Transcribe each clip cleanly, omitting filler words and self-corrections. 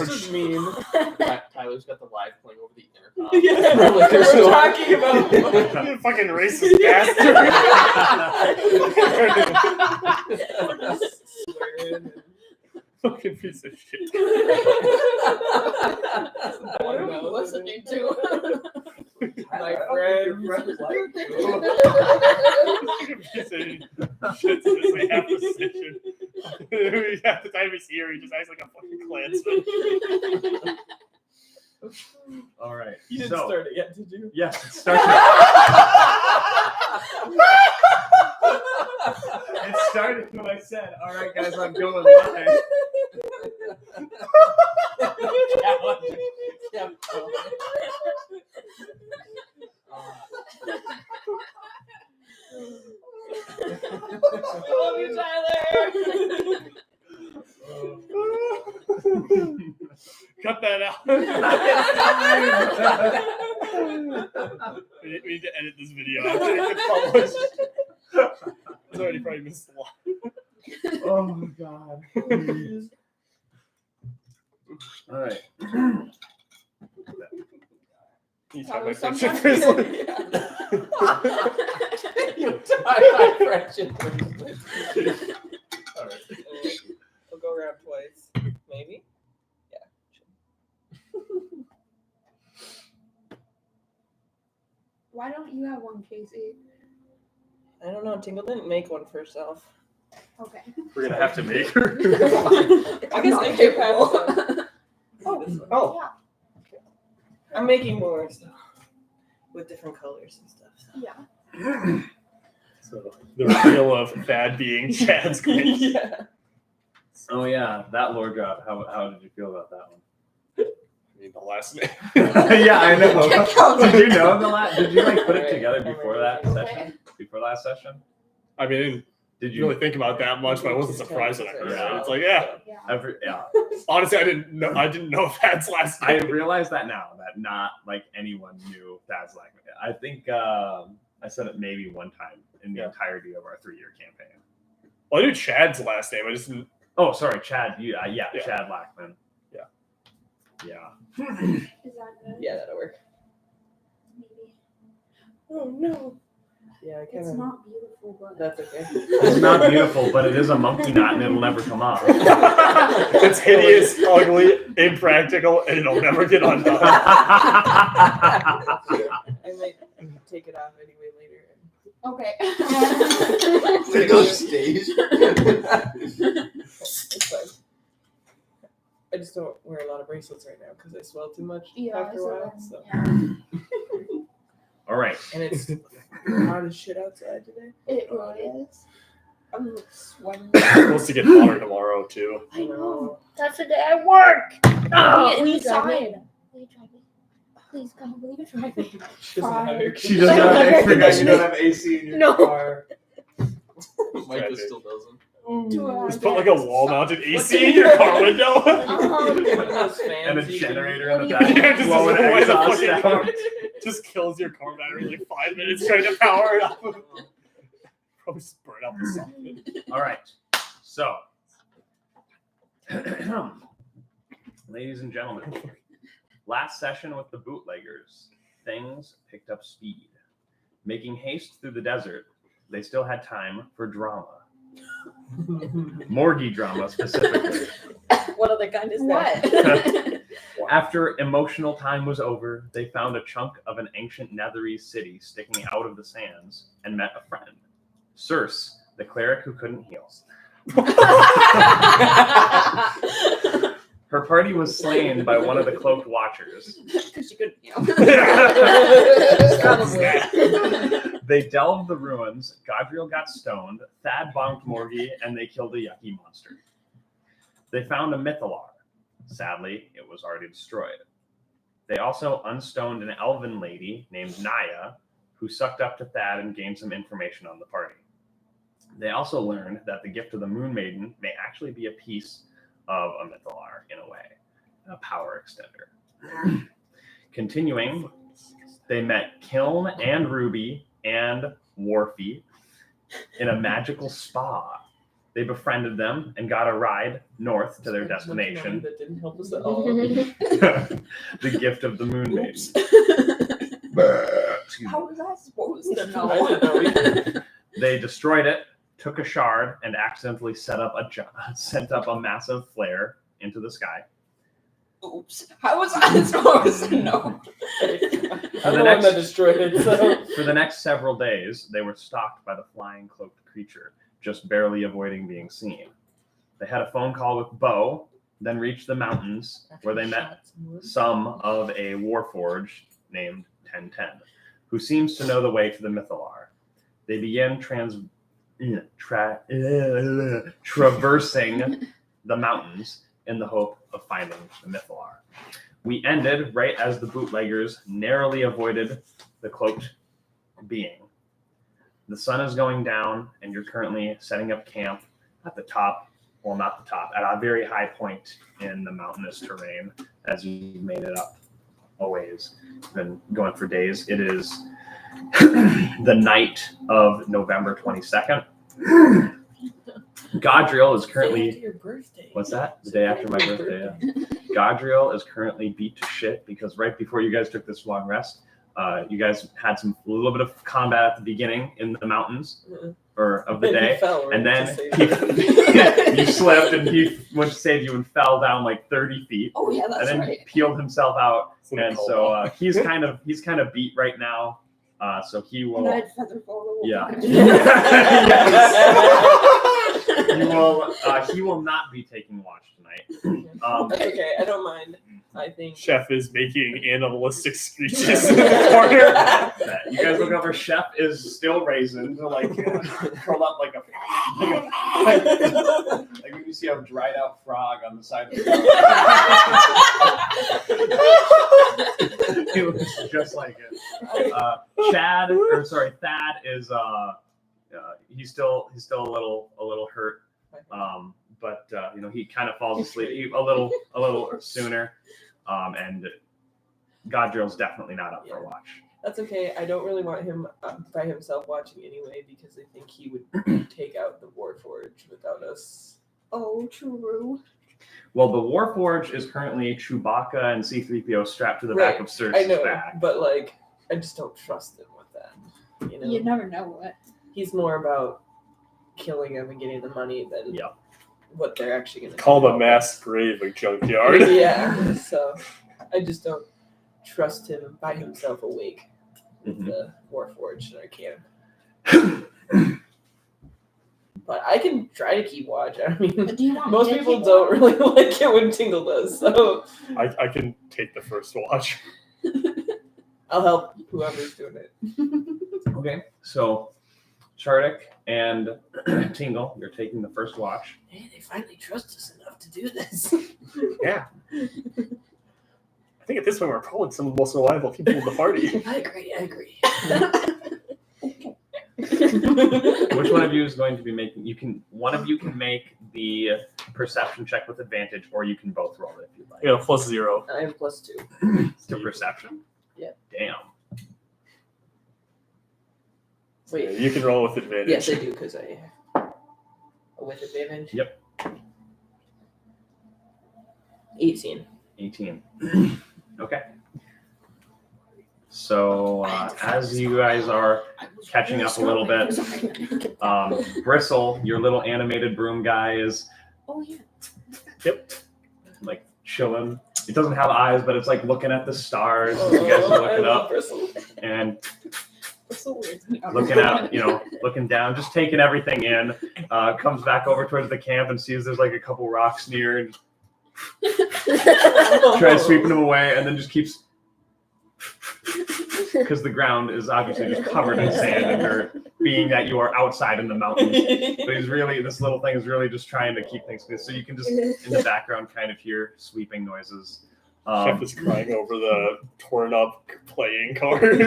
is mean. Tyler's got the live playing over the intercom. Yeah. We're talking about You fucking racist bastard. Fucking piece of shit. What are we listening to? My friend. Piece of shit. It's like half the session. Half the time he's here, he just acts like a fucking Klansman. All right. You didn't start it yet, did you? Yes, it started. It started when I said, "All right, guys, I'm going live." I love you, Tyler. Cut that out. We need to edit this video after it gets published. It's already probably missed a lot. Oh my god. All right. You talk my Tyler, friendship sometimes- bracelet. You tie my friendship bracelet. All right. We'll go around twice. Maybe? Yeah. Why don't you have one, Casey? I don't know. Tingle didn't make one for herself. Okay. We're gonna have to make her. I guess I do have one. Oh. Yeah. I'm making more stuff with different colors and stuff. So. Yeah. So the reveal of Thad being Chad's grace. Yeah. Oh yeah, that lore drop. How did you feel about that one? I mean, the last name. Yeah, I know. Did you know the last? Did you like put it Alright, together I'm before ready. that session? Before last session? I mean, I didn't Did you really think about that much, but I wasn't surprised when I heard it. Yeah. It's like, yeah. Yeah. Yeah. Honestly, I didn't know Thad's last I name. realize that now that not like anyone knew Thad's last name. I think I said it maybe one time in the entirety of our 3-year campaign. Well, I knew Chad's last name. I just didn't. Oh, sorry, Chad. Yeah, Yeah. Chad Lackman. Yeah. Yeah. Is that good? Yeah, that'll work. Maybe. Oh no. Yeah, I kind It's of. not beautiful, but That's okay. It's not beautiful, but it is a monkey knot and it'll never come off. It's hideous, ugly, impractical, and it'll never get undone. I might take it off anyway later. okay. Take on stage. It's fine. I just don't wear a lot of bracelets right now because I swell too much Yeah, after a while. so So. then, All right. And it's hot as shit outside today. yeah. It really is. I'm sweating. It's supposed to get hotter tomorrow, too. I know. That's the day I work. Oh, Will you drive me? inside? Will you drive me? Please, God, will you drive me? She doesn't have air She doesn't have Air conditioning. You don't have AC in your No. car. Micah still doesn't. Just put like a wall-mounted AC in your car window. One of those fans And a you can- generator in the Yeah, back. just blowing blow the exhaust fucking down. car. Just kills your car battery in like 5 minutes trying to power it up. Probably spurt out the socket. All right. So, ladies and gentlemen, last session with the bootleggers, things picked up speed. Making haste through the desert, they still had time for drama. Morgie drama specifically. What other kind is that? After emotional time was over, they found a chunk of an ancient Netherese city sticking out of the sands and met a friend, Circe, the cleric who couldn't heal. Her party was slain by one of the cloaked watchers. Because you couldn't, Probably. They delved the ruins, Godriel got stoned, Thad bonked Morgie, and they killed a yucky monster. They found a Mythalar. Sadly, it was already destroyed. They also unstoned an elven lady named Naya, who sucked up to Thad and gained some information on the party. They also learned that the gift of the Moon Maiden may actually be a piece of a Mythalar in a way, a power extender. Continuing, they met Kiln and Ruby and Warfy in a magical spa. They befriended them and got a ride north to their That destination. didn't help us at all. The gift of the moon maiden. Oops. Excuse me. How was I supposed to I know? didn't know either. They destroyed it, took a shard, and accidentally sent up a massive flare into the sky. Oops. How was I supposed to know? I'm the one that destroyed it. So. For the next several days, they were stalked by the flying cloaked creature, just barely avoiding being seen. They had a phone call with Bo, then reached the mountains where they met some of a warforged named 1010, who seems to know the way to the Mythalar. They began traversing the mountains in the hope of finding the Mythalar. We ended right as the bootleggers narrowly avoided the cloaked being. The sun is going down, and you're currently setting up camp at the top, well, not the top, at a very high point in the mountainous terrain as you've made it up a ways. Been going for days. It is the night of November 22nd. Godriel is currently... Your birthday. What's that? The day after my birthday, yeah. Godriel is currently beat to shit because right before you guys took this long rest, you guys had a little bit of combat at the beginning in the mountains of the day, and then you slipped and he went to save you and fell down like 30 feet, Oh yeah, that's and then right. peeled himself out, Some and cobalt. so he's kind of beat right now. So he And I will. had feather fall over. Yeah. He will not be taking watch tonight. That's okay. I don't mind. I think. Chef is making animalistic screeches in the corner. You guys look over. Chef is still raisin, like curled up like when you see a dried out frog on the side of the road. It looks just like it. Thad is he's still a little hurt. But he kind of falls asleep a little sooner. And Godrill's definitely not up for watch. That's okay. I don't really want him by himself watching anyway because I think he would take out the Warforged without us. Oh, true. Well, the Warforged is currently Chewbacca and C-3PO strapped to the back of I Cersei's know, back. but I just don't trust him with that. You know, You never know what. he's more about killing him and getting the money than what they're actually going to Call the mass grave a junkyard. Yeah, so I just don't trust him by himself awake with the Warforged in our camp. But I can try to keep watch. I mean, But do you want most me to people keep don't really like it when Tingle does, so I can take the first watch. I'll help whoever's doing it. Okay, so Chardic and Tingle, you're taking the first watch. Hey, they finally trust us enough to do this. Yeah. I think at this point we're probably some of the most reliable people in the party. I agree. Which one of you is going to be making? One of you can make the perception check with advantage, or you can both roll it if you'd like. Yeah, +0. I have +2. To perception. Yeah. Damn. Wait, Yeah, you can roll with advantage. yes, I do because I with advantage. Yep. 18. 18. Okay. So as you guys are catching up a little bit, Bristle, your little animated broom guy, is Oh yeah. like chilling. It doesn't have eyes, but it's like looking at the stars. You guys are looking up and looking out, looking down, just taking everything in. Comes back over towards the camp and sees there's like a couple rocks near and tries sweeping them away, and then just keeps because the ground is obviously just covered in sand and dirt, being that you are outside in the mountains. But this little thing is really just trying to keep things good. So you can just in the background kind of hear sweeping noises. Chef is crying over the torn up playing card.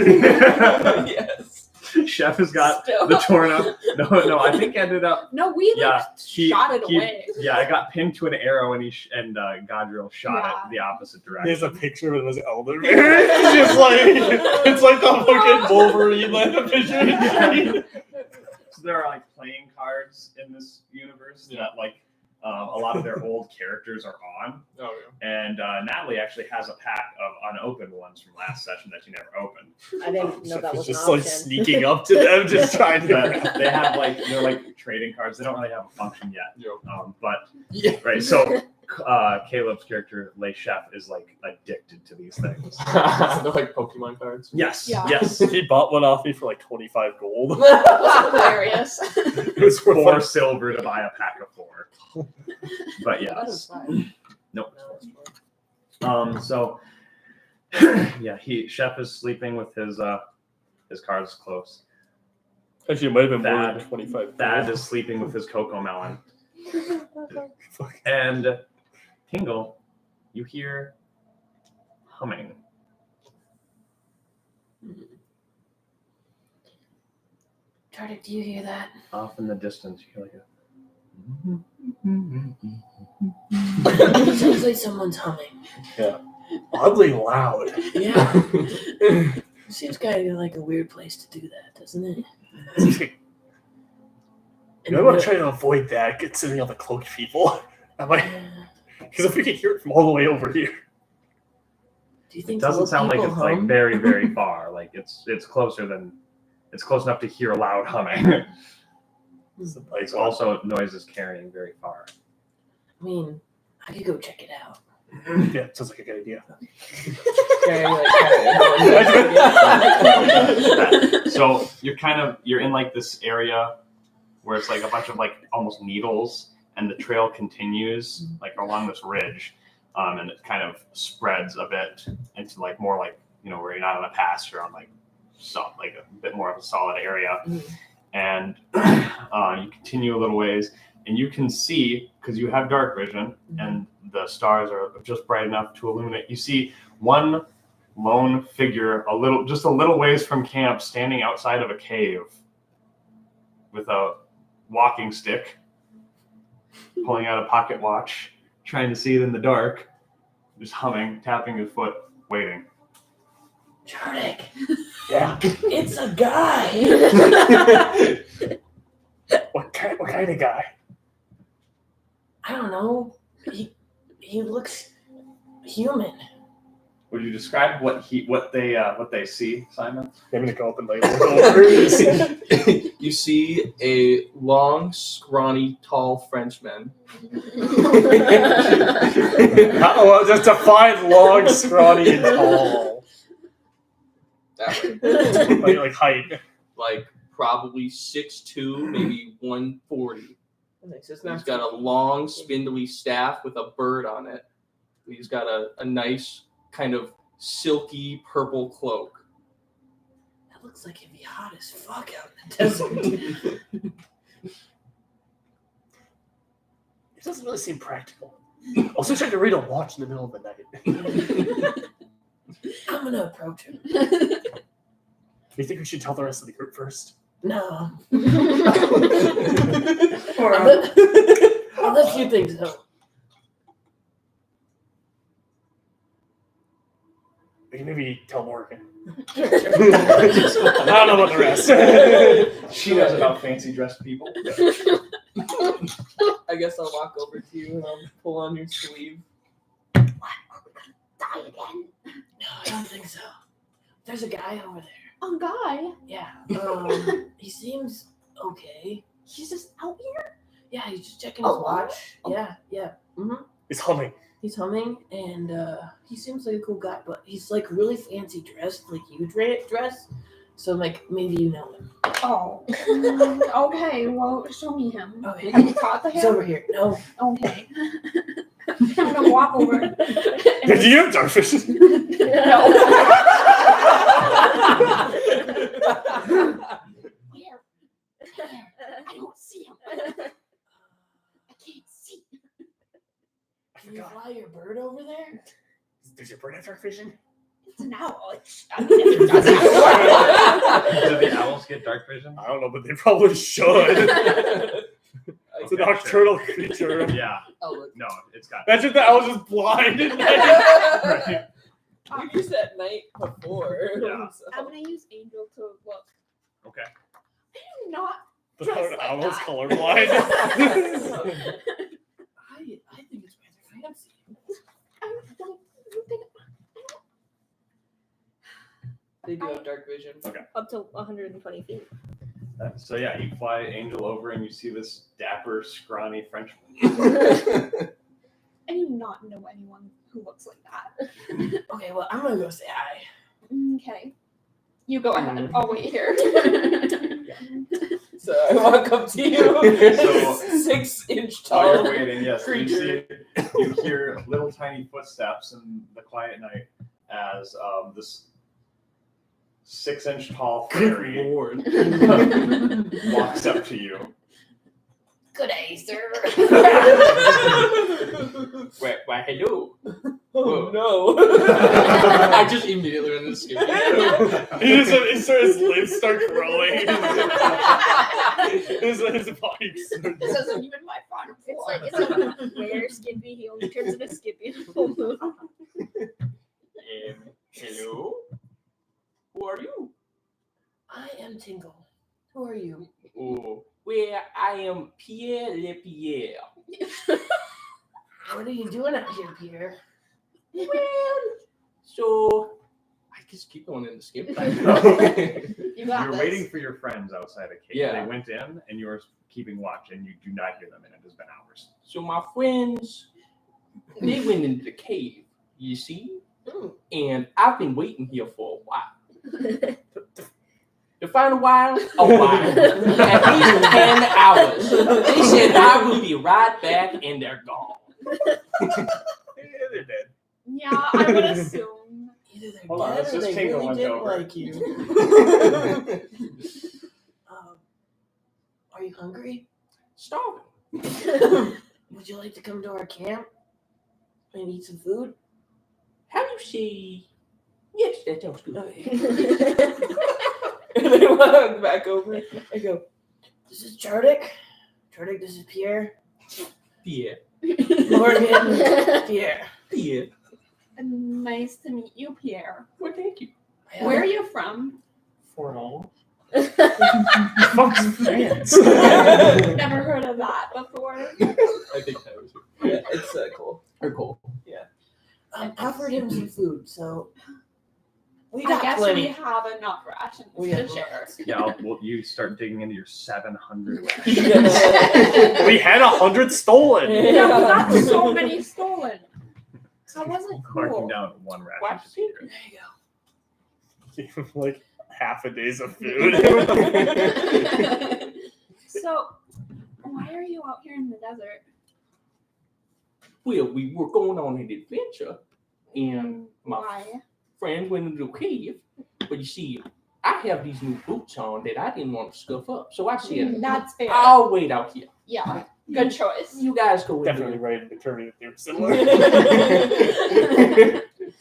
Yes. Chef has got the torn up. No, I think ended up. No, we shot it away. Yeah, I got pinned to an arrow, and Godriel shot it the opposite direction. There's a picture of him as elder. It's just like it's like the fucking Wolverine like a picture. So there are like playing cards in this universe that like a lot of their old characters are on. Oh And Natalie actually has a pack of unopened ones from last session that she never opened. I didn't know that was an just like option. sneaking up to them, just trying to. They have like they're like trading cards. They don't really have a function yet. yeah. But Yeah. right, so Caleb's character Le Chef is like addicted to these things. They're like Pokemon cards. Yes, Yeah. yes. He bought one off me for like 25 gold. That's hilarious. It was worth 4 like, silver to buy a pack of 4. But That is yes. fine. Nope. So yeah, Chef is sleeping with his cards close. actually, it might have been more Thad- than 25. Thad gold. is sleeping with his cocoa melon. And Tingle, you hear humming. Tardik, do you hear that? Off in the distance, you hear like a It sounds like someone's humming. Oddly loud. Yeah. Seems kind of like a weird place to do that, doesn't it? You know, I want to try to avoid that, considering all the cloaked people. Because if we can hear it from all the way over here. Do you think It doesn't most sound like people it's like hum? very, very far. Like it's close enough to hear loud humming. It's also noises carrying very far. I mean, I could go check it out. Yeah, sounds like a good idea. So you're in like this area where it's like a bunch of like almost needles, and the trail continues like along this ridge, and it kind of spreads a bit into like more like where you're not on a pass, you're on like a bit more of a solid area, and you continue a little ways, and you can see because you have dark vision and the stars are just bright enough to illuminate. You see one lone figure just a little ways from camp, standing outside of a cave with a walking stick, pulling out a pocket watch, trying to see it in the dark, just humming, tapping his foot, waiting. Tardik, Yeah. it's a guy. What kind of guy? I don't know. He looks human. Would you describe what they see, Simon? I'm gonna go up and like look over. You see a long, scrawny, tall Frenchman. Oh, just define long, scrawny, and tall. That way. Like height. Like probably 6'2", maybe 140. Nice. It's He's not got a long, spindly staff with a bird on it. He's got a nice kind of silky purple cloak. That looks like he'd be hot as fuck out in the desert. It doesn't really seem practical. Also, trying to read a watch in the middle of the night. I'm gonna approach him. Do you think we should tell the rest of the group first? No. Or, I'll let you think so. We can maybe tell Morgan. Sure. I don't know about the rest. She knows about fancy dressed people. I guess I'll walk over to you and I'll pull on your sleeve. Die again? No, I don't think so. There's a guy over there. A guy? Yeah. He seems okay. He's just out here? Yeah, he's just checking his Oh, watch. oh. Yeah. Mm-hmm. He's humming. He's humming, and he seems like a cool guy, but he's like really fancy dressed, like you dress. So like maybe you know him. Oh. Okay, well, show me him. Okay. Have you talked to He's him? over here. No. Okay. I'm gonna walk over. Do you have dark vision? No. Where? I don't see him. I can't see. Can you fly your bird over there? Does your bird have dark vision? It's an owl. I mean, if it doesn't. Do the owls get dark vision? I don't know, but they probably should. It's a Okay, nocturnal creature. Yeah. I'll look. No, it's got. Imagine the owl's just blind. Right. We used that night before. Yeah. So. I'm gonna use Angel to look. Okay. I do not Dressed like Almost that. colorblind. I think it's rather fancy. I don't think They do have dark vision. up to 120 feet. So yeah, you fly Angel over and you see this dapper, scrawny Frenchman. I do not know anyone who looks like that. Okay, well, I'm gonna go say hi. Okay. You go ahead. I'll wait here. So I walk up to you, So- 6-inch While tall. you're waiting, yes, creature. you hear little tiny footsteps in the quiet night as this 6-inch tall Good fairy lord. walks up to you. Good day, sir. Why, hello. Oh no! I just immediately went into Skippy. His lips start growing. his body starts. This isn't even my final form. It's like where Skippy, he only turns into Skippy in full moon. Hello? Who are you? I am Tingle. Who are you? Oh, well, I am Pierre Le Pierre. What are you doing out here, Pierre? Well, so I just keep going into Skip. You got You're this. waiting for your friends outside a cave. Yeah. They went in and you're keeping watch and you do not hear them and it has been hours. So my friends, they went into the cave, you see? And I've been waiting here for a while. Define a while? A while. At least 10 hours. They said I will be right back and they're gone. Yeah, they're dead. Yeah, I would assume. Either they're Hold on, dead let's or just they Tingle really went didn't over. like you. Are you hungry? Starving. Would you like to come to our camp and eat some food? How do you say? Yes, that sounds good. Okay. And I walk back over. I go, This is Chardic. Chardic, this is Pierre. Pierre. Morgan. Pierre. Pierre. Nice to meet you, Pierre. Well, thank you. Where are you from? For Fuck's France. Never heard of that before. I think that was yeah, it's cool. or cool. I offered him some food, so we I got guess plenty. we have enough rations We to got share. Yeah, well, you start digging into your 700 rations. We had 100 stolen. Yeah, we got so many stolen. That wasn't Marking cool. down one ration. Watch to Peter. There you go. Like half a day's of food. So, why are you out here in the desert? Well, we were going on an adventure, and my Why? friend went into the cave. But you see, I have these new boots on that I didn't want to scuff up, so I said, That's fair. "I'll wait out here. Yeah, good choice. You guys go in Definitely there." right in determining if they were similar.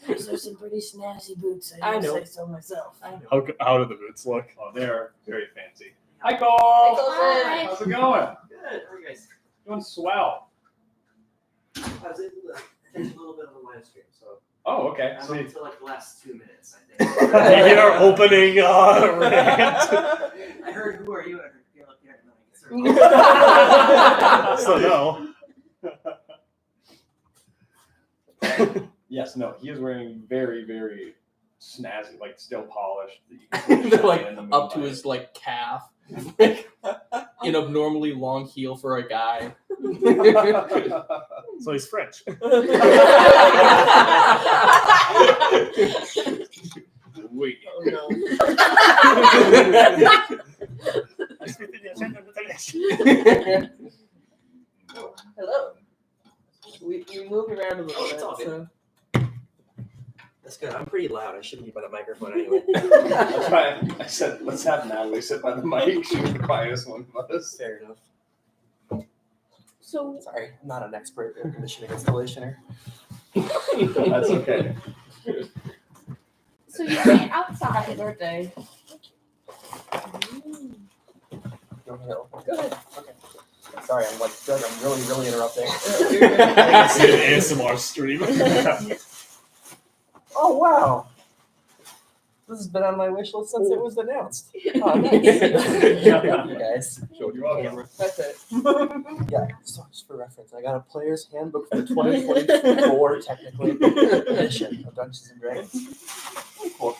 Those are some pretty snazzy boots. I I know. say so myself. I know. How do the boots look? Oh, they're very fancy. Hi, Cole. Hi. How's it going? Good. How are you guys? Doing swell. I was able to finish a little bit of the live stream, so Oh, okay. I'm So up you- to like the last 2 minutes, I You think. get our opening rant. I heard who are you? I heard you're up here at night. So no. yes, no, he is wearing very, very snazzy, like still polished. that you can see They're like in the up to moonlight. his like calf. In a normally long heel for a guy. So he's French. Wait. Oh no. Hello. We moved around a little Oh, it's all bit, good. so. That's good. I'm pretty loud. I shouldn't be by the microphone anyway. That's why I said, let's have Natalie sit by the mic. She was the quietest one of us. Fair enough. So, Sorry, I'm not an expert air conditioning installationer. That's okay. so you went outside. Birthday. Go ahead. Go ahead. Sorry, I'm like, feel like I'm really interrupting. It's an ASMR stream. Oh wow! This has been on my wish list since it was announced. Oh, Oh, nice. Thank you guys. Show your camera. That's it. Yeah, so just for reference, I got a player's handbook for the 2024 technically edition of Dungeons and Dragons. Cool.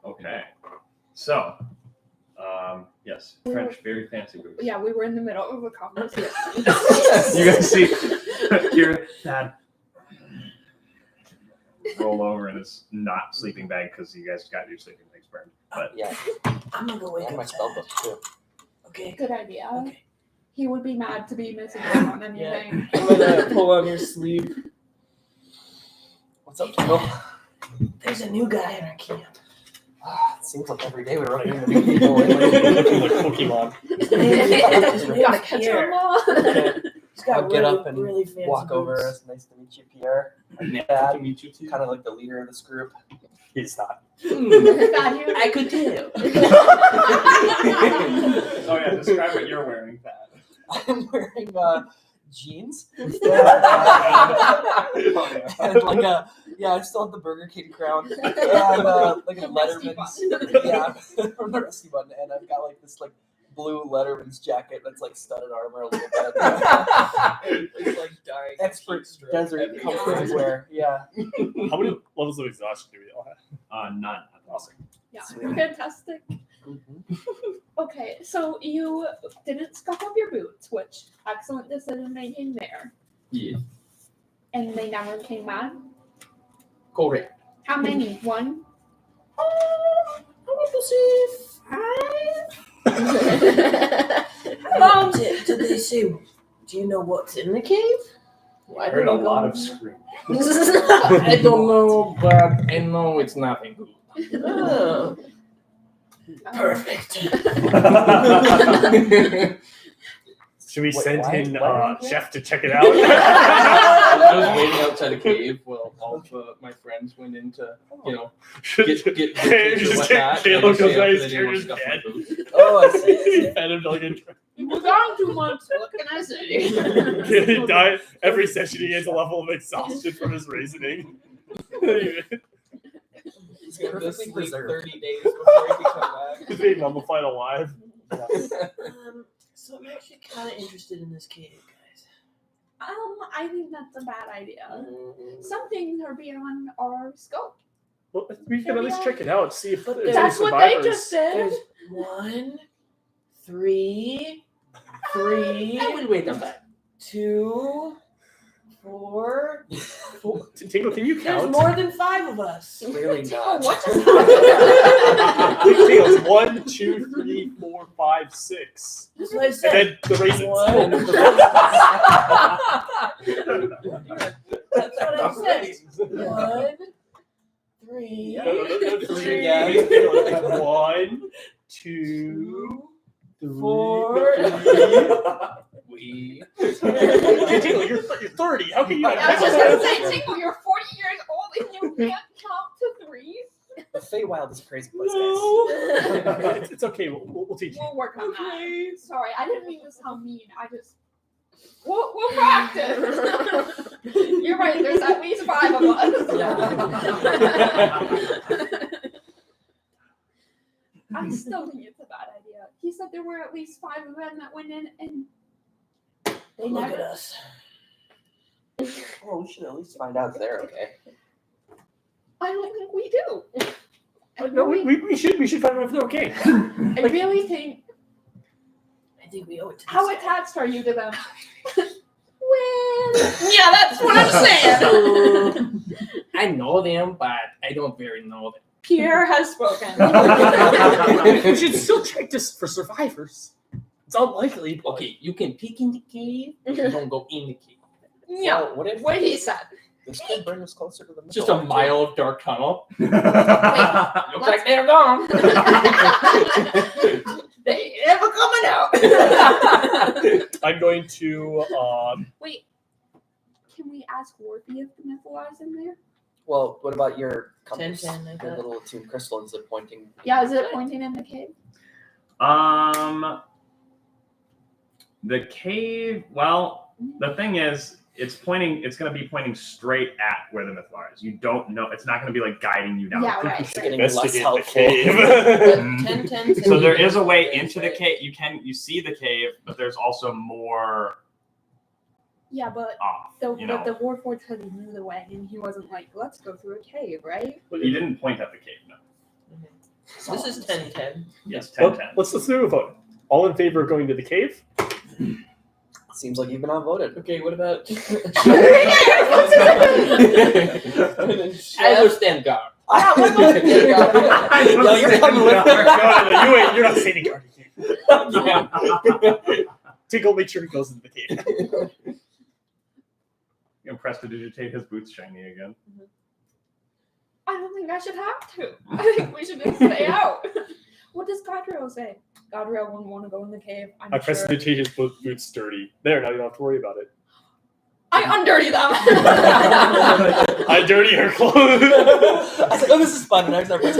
Okay. So, yes, French, very fancy boots. Yeah, we were in the middle of a conversation. You guys see here, Thad roll over in his not sleeping bag because you guys got your sleeping bags burned. But Yeah, I'm gonna go wake and up. my spell book too. Okay. Good idea. Okay. He would be mad to be missing out on anything. I'm gonna pull on your sleeve. What's up, Kendall? There's a new guy in our camp. It seems like every day we're running into new people. Lately. Like Pokemon. Gotta catch him all. He's got I'll get really, up and really fancy walk over. boots. It's nice to meet you, Pierre. Nice Thad, to meet you too. kind of like the leader of this group. He's not. I could tell. Oh yeah, describe what you're wearing, Thad. I'm wearing jeans. Oh, And like I still have the Burger King crown. And like a Letterman's. Yeah, from the Rusty button. And I've got like this like blue Letterman's jacket that's like studded armor a little bit. It's like dying. Expert heat stroke. desert comfort wear. Yeah. How many levels of exhaustion do we all have? none. Awesome. Yeah, fantastic. Okay, so you didn't scuff up your boots, which excellent decision making there. Yeah. And they never came back. Correct. How many? One? I want to say 5. How long did they say? Do you know what's in the cave? I heard a lot of screaming. I don't know, but I know it's nothing good. Oh, perfect. Should we Wait, send why- in why Chef to check it out? I was waiting outside a cave while all of my friends went in to, get pictures or whatnot. Caleb goes out, They he's didn't scared want to his scuff dad. my boots. Oh, I see. Fed him like a You were gone 2 months. What can I say? he died. Every session he gets a level of exhaustion from his reasoning. He's gonna Perfectly sleep preserved. 30 days before he can come back. He's being mummified alive. So I'm actually kind of interested in this cave, guys. I think that's a bad idea. Some things are beyond our scope. Well, we can at least check it out, see if But there's That's any what they survivors. just did. There's 1, 3, 3, I will wait on that. 2, 4. Tingle, can you There's count? more than 5 of us. Clearly not. What just happened? Tingle's 1, 2, 3, 4, 5, 6. That's what I And said. then the raisins. 1. That's what I said. 1, 3, No, 3 Three. again. 1, 2, 4. We. Tingle, you're 30. How can you not I was just gonna say, Tingle, you're 40 years old and you can't count to 3. The Feywild is a crazy place, guys. No. It's okay. We'll teach you. We'll work on that. Sorry, I didn't mean to sound mean. We'll practice. You're right. There's at least 5 of us. I still think it's a bad idea. He said there were at least 5 of them that went in, and they Look at never. us. Well, we should at least find out if they're okay. I don't think we do. No, we should find out if they're okay. I really think. I think we owe it to How this guy. attached are you to them? Well, Yeah, that's what I'm saying. I know them, but I don't very know them. Pierre has spoken. We should still check this for survivors. It's unlikely. But... Okay, you can peek in the cave, but you don't go in the cave. Yeah, So what if what he said. this could bring us closer to the It's just a middle? mile of dark tunnel. Looks Let's- like they're gone. They never coming out. I'm going to. Wait, can we ask Warpy if the Mythala is in there? Well, what about your compass? 10, I Your got. little attuned crystal is it pointing? Yeah, is it pointing in the cave? The cave. Well, the thing is, it's going to be pointing straight at where the Mythlar is. You don't know. It's not going to be like guiding you down. Yeah, the right. It's getting less Investigate the helpful. cave. But 10 So there is a way into the cave. You see the cave, but there's also more Yeah, but off. the Warforged said he knew the way, and he wasn't like, let's go through a cave, right? He didn't point at the cave. No. This is 10-10. Yes, Well, 10-10. let's do a vote. All in favor of going to the cave? Seems like you've been outvoted. Okay, what about? I understand God. Yeah, what about No, you're coming with me. No, you ain't. You're not saving Guard. Tinkle, make sure he goes into the cave. You can prestidigitate his boots shiny again. I don't think I should have to. I think we should just stay out. What does Godriel say? Godriel wouldn't want to go in the cave. I'm I sure. prestidigitate his boots dirty. There, now you don't have to worry about it. I undirty them. I dirty her clothes. I was like, oh, this is fun. And I start too.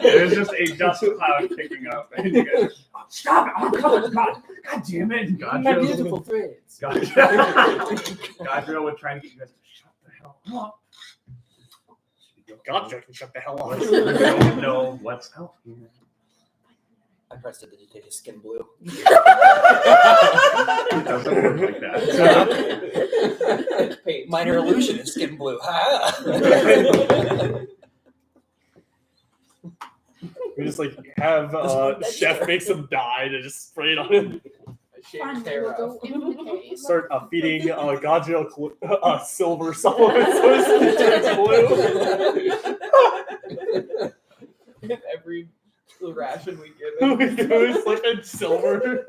There's just a dust cloud picking up. And you guys, stop it! Oh, God damn it! My beautiful threads. Godriel would try to get you guys to shut the hell up. God, can shut the hell up. You don't know what's out here. I prestidigitate his skin blue. It doesn't work like that. Minor illusion is skin blue. We just like have chef make some dye to just spray it on him. Fine, we'll go in the cave. Start feeding Godriel silver supplements so his skin turns blue. Every ration we give him. We do is like a silver.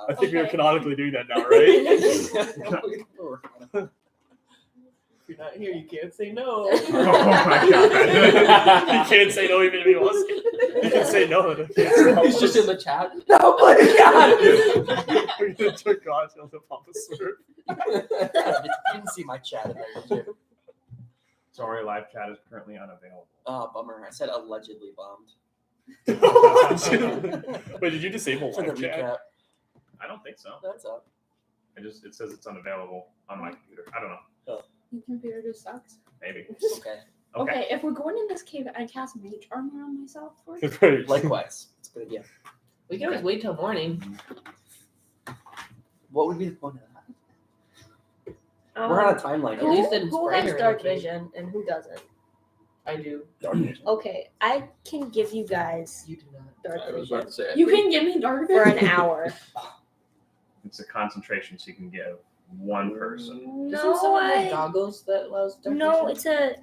I think we're canonically doing that now, right? If you're not here, you can't say no. Oh my God. You can't say no even if he wants to. You can say no. He's just in the chat. No, please, God. We're gonna turn Godriel to Papa Smurf. You didn't see my chat in there, did you? Sorry, live chat is currently unavailable. Oh, bummer. I said allegedly bombed. Wait, did you disable For the live chat? recap. I don't think so. That's up. It says it's unavailable on my computer. I don't know. Your computer just sucks. Maybe. Okay. Okay, if we're going in this cave, I cast mage armor on myself first. Right. Likewise. It's a good idea. We can always wait till morning. What would be the point of that? We're on a timeline. At least in who spring has or dark anything. vision and who doesn't? I do. Okay, I can give you guys You do not. dark I was vision about to say. You can give me dark for vision. an hour. It's a concentration, so you can give one person. Doesn't No, someone have goggles that allows dark no, vision? it's a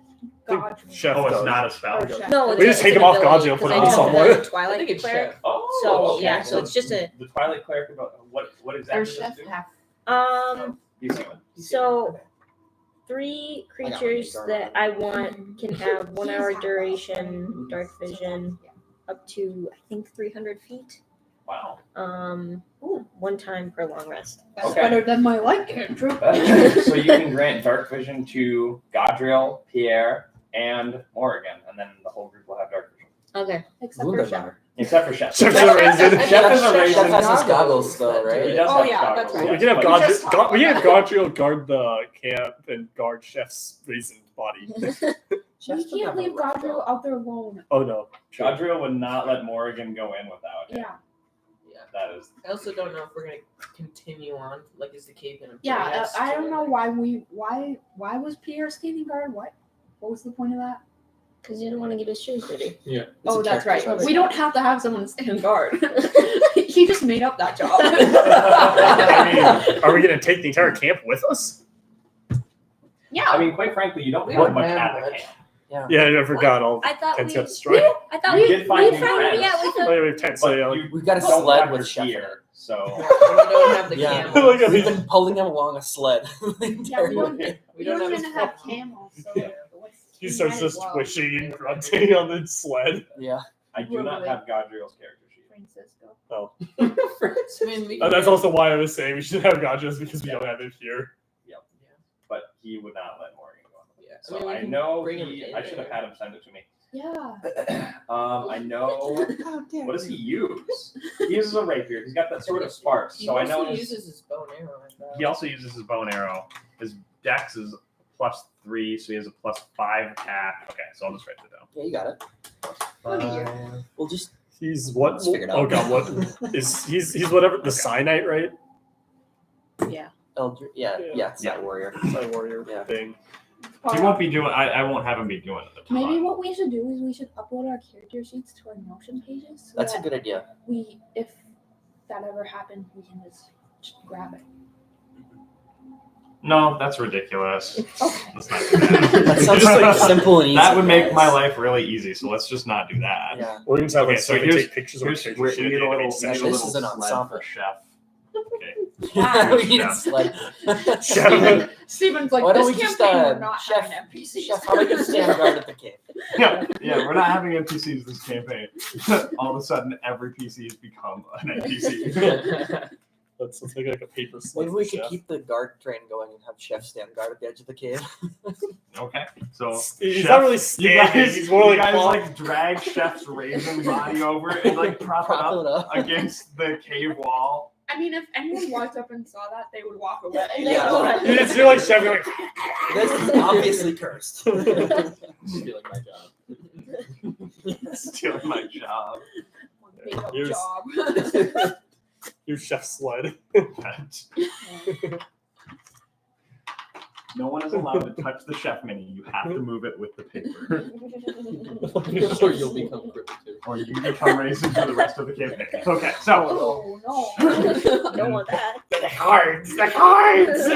God. Chef Oh, it's does. not a spell. Or chef. no. It's We a, just it's take an him off ability, Godriel and put 'cause him I on know someone. the I Twilight think it's cleric. chef. Oh, So okay. yeah, so it's just a The Twilight Cleric about what Or exactly chef does it do? half. You see one. So 3 creatures that I want can have 1 hour duration, dark vision, up to I think 300 feet. Wow. 1 time per long rest. That's Okay. better than my light cantrip. So you can grant dark vision to Godriel, Pierre, and Morrigan, and then the whole group will have dark vision. Okay. Except for chef. Wunderbar. Except for Chef. Chef's a raisin. Chef is a raisin. Chef has his goggles though, He right? does Oh, have yeah, goggles, that's right. We yes, can have but- God- just talked about Godriel guard the camp and guard Chef's raisin body. Chef's We can't leave Godriel out there alone. Oh no. Godriel would not let Morrigan go in without him. Yeah. That is. I also don't know if we're gonna continue on. Like, is the cave gonna? Yeah, bring us I to- don't know why was Pierre standing guard? What was the point of that? Because you didn't want to get his shoes dirty. Oh, that's right. character We don't have to have someone stand guard. He just made up that job. I mean, are we gonna take the entire camp with us? Yeah. I mean, quite frankly, you don't We have don't much have at the much. camp. Yeah, I forgot all. I thought Tents we. got destroyed. I thought You we. did find we new found friends. yeah. We Oh, found, yeah, we have tents, so But yeah, like, you We've got a don't sled have with your Chef in it. gear, so. We don't have the Yeah. camel. Like, I We've mean- been pulling him along a sled. the Yeah, entire we don't, way. we don't even have camels. So he starts just twitching and grunting on the sled. Yeah. I do not have Godriel's character sheet. Francisco. Oh. I mean, we That's can- also why I was saying we should have God just because we Yeah. don't have it here. But he would not let Morrigan go on. Yeah. So we I can know bring him he. in I should have there. had him send it to me. Yeah. I know. What does he use? He uses a rapier. He's got that sort of sparks. He So I know also uses his bow and arrow. I thought. he also uses his bow and arrow. His dex is +3, so he has a +5 attack. Okay, so I'll just write that down. Yeah, you got it. What are you? We'll just He's what? Let's figure it out. Oh god, what is he's whatever the Cyanite, right? Yeah. Eldritch. Yeah, Side Warrior. Side warrior Yeah. thing. He won't be doing. I won't have him be doing it. a ton. Maybe what we should do is we should upload our character sheets to our Notion pages. So That's a that good idea. we, if that ever happened, we can just grab it. No, that's ridiculous. Okay. Let's not do that. That sounds like simple and easy. That would make guys. my life really easy. So let's just not do that. Yeah. We're gonna have Okay, like so Steven here's- take pictures of our Here's character we sheet need at a the little, end of each session. This is an sled ensemble. for chef. Okay. Yeah, we need a Yeah. sled. Chef. Steven's like, Why don't this we just, campaign we're not Chef- having NPCs. Chef, how about you stand guard at the cave? Yeah, we're not having NPCs this campaign. All of a sudden, every PC has become an NPC. Let's make it like a paper sled. Maybe we for could Chef. keep the guard train going and have Chef stand guard at the edge of the cave. Okay, so He's Chef, not really you standing. guys, He's more you guys like like drag Chef's raisin body over and like prop it up against the cave wall. I mean, if anyone walked up and saw that, they would walk away. Yeah. You just feel like Chef. You're like, This is obviously cursed. Stealing my job. Stealing my job. Make up Here's- job. your Chef sled. No one is allowed to touch the chef mini. You have to move it with the paper, Or you'll become crippled too. or you become racist for the rest of the campaign. Okay, so Oh no. Don't want that. The cards. The cards.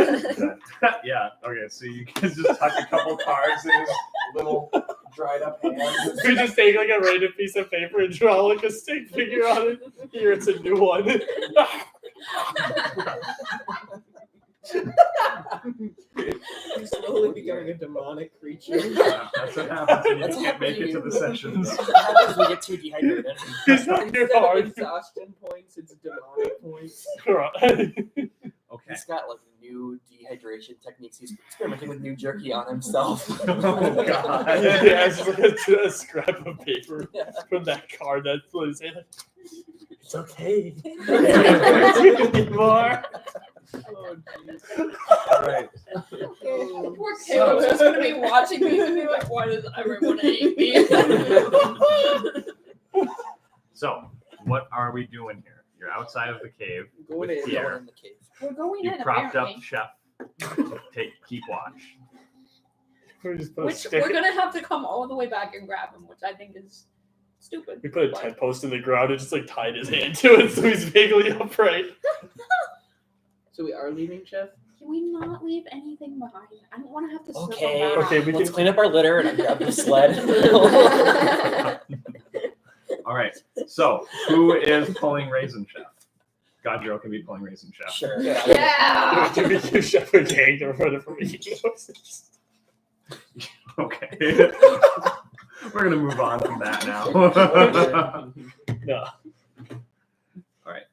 yeah, okay, so you can just tuck a couple cards in his little dried up hands. We just take like a random piece of paper and draw like a stick figure on it. Here, it's a new one. You're slowly becoming a demonic creature. Yeah, that's what happens when you That's can't make it to the sessions. What happens when we get too dehydrated? It's not your Instead of hard. exhaustion points, it's demonic points. Okay. He's got like new dehydration techniques. He's experimenting with new jerky on himself. Oh, God. Yeah, it's like a scrap of paper from that card that's what he's saying. It's okay. Anymore. Oh, jeez. All right. Poor Caleb's just gonna be watching these and be like, why does everyone hate me? So, what are we doing here? You're outside of the cave. Going With in. Pierre. Going in the cave. We're going You in propped up apparently. Chef. Keep watch. We just put a Which stick. we're gonna have to come all the way back and grab him, which I think is stupid. We put a but- tent post in the ground and just like tied his hand to it so he's vaguely upright. So we are leaving, Chef? Can we not leave anything behind? I don't want to have to circle Okay. back. Okay, we Let's can. clean up our litter and I grab the sled. All right. So, who is pulling Raisin Chef? Godrill can be pulling Raisin Chef. Sure. Yeah. Do we give Chef a gang to run it from each of us? Okay. We're gonna move on from that now. No. All right.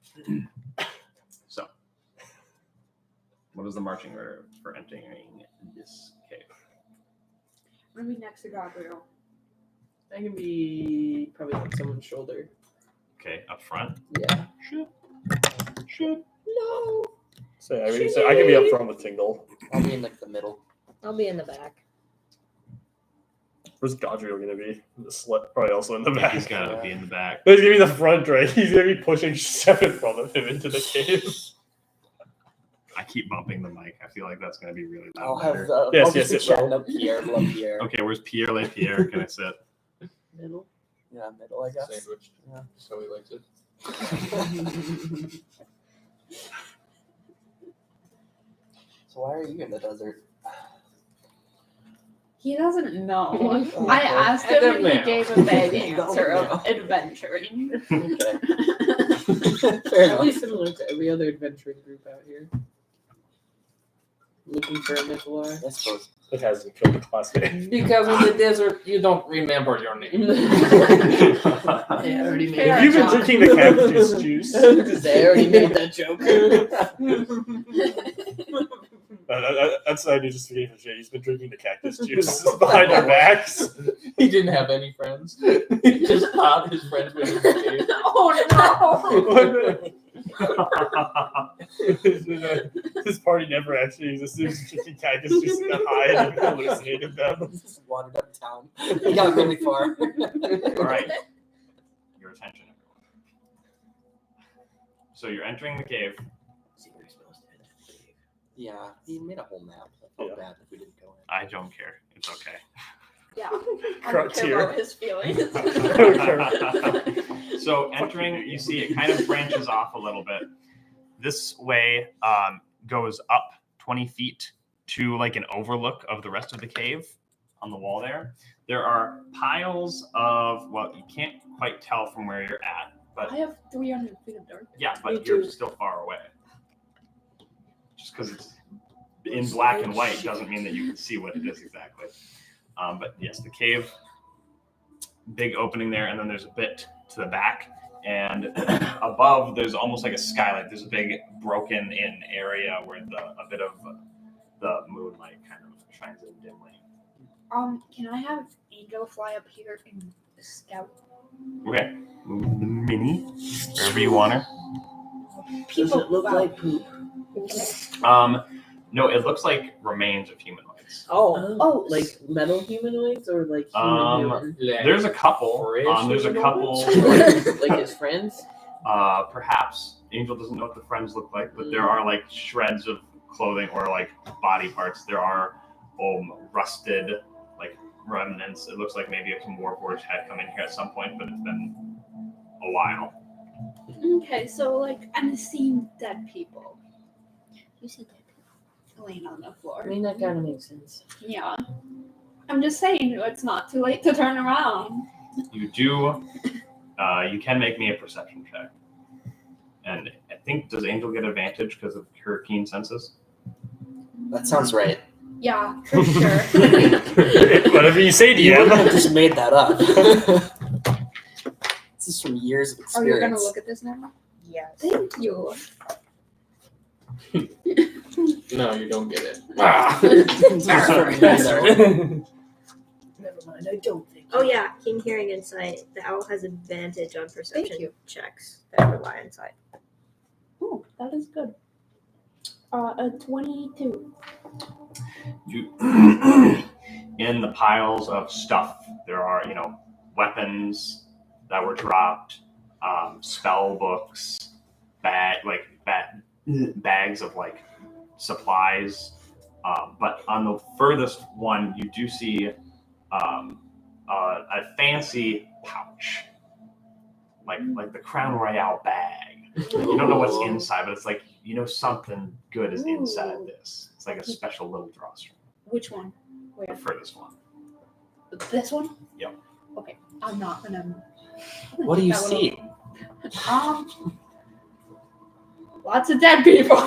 So, what is the marching order for entering this cave? I'm gonna be next to Gabriel. I can be probably on someone's shoulder. Okay, up front. Yeah. Should. No. So I can be up front with Tingle. I'll be in like the middle. I'll be in the back. Where's Godriel gonna be? The sled, probably also in the back. He's gotta be in the back. But he's gonna be the front, right? He's gonna be pushing Chef in front of him into the cave. I keep bumping the mic. I feel like that's gonna be really I'll loud. have. later. Yes, I'll just yes, be yes, chatting up Pierre. Love Pierre. Okay, where's Pierre? Let Pierre. Can I sit? Middle. Yeah, middle, I guess. Sandwich. Yeah. So he likes it. So why are you in the desert? He doesn't know. Oh, I okay. asked I him don't and he know. gave a vague You don't answer of know. adventuring. Okay. Fair Probably enough. similar to every other adventuring group out here. Looking for a Mythalar. I suppose. It hasn't killed the classmate. Because in the desert, you don't remember your name. They already made Have you been drinking the cactus juice? They already made that joke. That's I need just forgetting for shit. He's been drinking the cactus juice behind our backs. He didn't have any friends. He just thought his friends were in the cave. Oh This party never actually existed. He was drinking cactus juice and got high and hallucinated them. Just wandered uptown. He got really far. All right. Your attention, everyone. So you're entering the cave. Yeah, he made a whole map. I felt bad if we didn't go in. I don't care. It's okay. Yeah. I don't care about his feelings. So entering, you see it kind of branches off a little bit. This way goes up 20 feet to like an overlook of the rest of the cave on the wall there. There are piles of, well, you can't quite tell from where you're at, but I have 300 feet of dark. yeah, Me but you're too. still far away. Just because it's in black and white doesn't mean that you can see what it is exactly. But yes, the cave, big opening there, and then there's a bit to the back, and above there's almost like a skylight. There's a big broken in area where a bit of the moonlight kind of shines in dimly. Can I have Angel fly up here and scout? Okay, Minnie, wherever you want her. Does it look like poop? No, it looks like remains of humanoids. Oh, like metal humanoids or like human? There's a couple. There's a couple. Like his friends? Perhaps Angel doesn't know what the friends look like, but there are like shreds of clothing or like body parts. There are rusted like remnants. It looks like maybe some Warforged had come in here at some point, but it's been a while. Okay, so like I'm seeing dead people. You see dead people laying on the floor. I mean, that kind of makes sense. Yeah. I'm just saying it's not too late to turn around. You do. You can make me a perception check, and I think does Angel get advantage because of her keen senses? That sounds right. Yeah, for sure. Whatever you say, You wouldn't have DM. just made that up. This is from years of Oh, experience. you're gonna look at this now? Yes. Thank you. No, you don't get it. Never mind, I don't think. Oh yeah, keen hearing insight. The owl has advantage on perception you. checks that rely on sight. Ooh, that is good. A 22. You in the piles of stuff, there are weapons that were dropped, spell books, bags of like supplies. But on the furthest one, you do see a fancy pouch, like the Crown Royale bag. You don't know what's inside, but it's like something good is inside this. It's like a special little drawstring. Which one? The Where? furthest one. This one? Yep. Okay, I'm not gonna. What do you that see? Lots of dead people.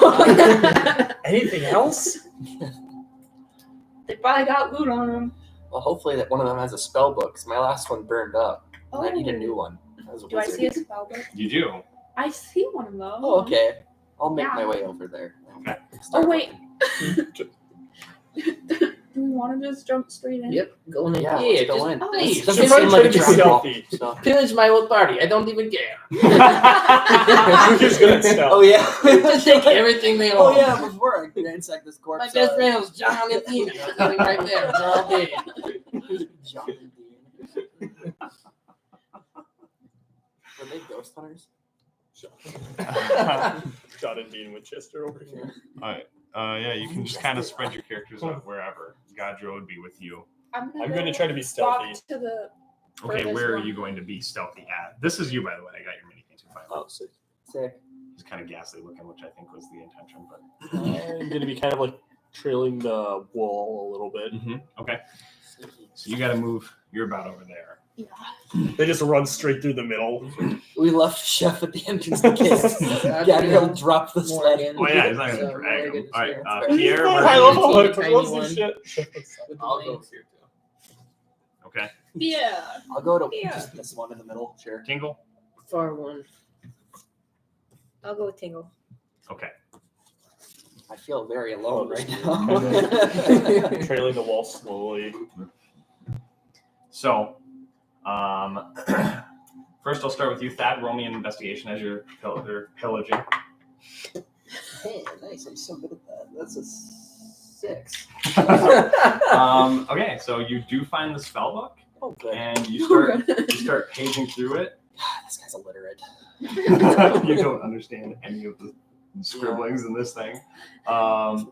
Anything else? They probably got loot on them. Well, hopefully that one of them has a spell book. 'Cause my last one burned up. I need a new one. That was a Do I wizard. see a spell book? You do. I see one of those. Oh, okay. I'll make Yeah. my way over there. Okay. Start Oh, wait. looking. Do we want to just jump straight in? Yep, go in. Yeah, Yeah, let's go just in. please, It doesn't just seem like a try to be trap wall, stealthy. so. pillage my old party. I don't even care. Who's good at stealth? Oh yeah. Just take everything they own. Oh yeah. Before I ransack this corpse. My best friend was John and Tina. Sitting right there. They're all dead. John and Dean. Were they ghost hunters? John and Dean Winchester over here. Yeah, you can just kind of spread your characters out wherever. Gadro would be with you. I'm going to try to be stealthy. Walk to the Okay, furthest where are one. you going to be stealthy at? This is you, by the way. I got your mini K2 file. Oh, sick. Sick. He's kind of ghastly looking, which I think was the intention. But I'm going to be kind of like trailing the wall a little bit. Okay, so you got to move. You're about over there. Yeah. They just run straight through the middle. We left Chef at the entrance to the cave. Gabriel dropped the sled. Morgan. Oh yeah, he's not going to So drag him. Morgan's All right, here. Pierre. I where love are how you? it Tiny was one. this shit. I'll go here too. Okay, Yeah. I'll go to Yeah. just this one in the middle. Sure. Tingle. Far one. I'll go with Tingle. Okay. I feel very alone right Trailing the wall slowly. So, first I'll start with you, Thad. Roll me an investigation as you're pillaging. Hey, nice. I'm so good at that. That's a 6. Okay, so you do find the spell book, Oh, good. and you start paging through it. This guy's illiterate. You don't understand any of the scribblings in this thing.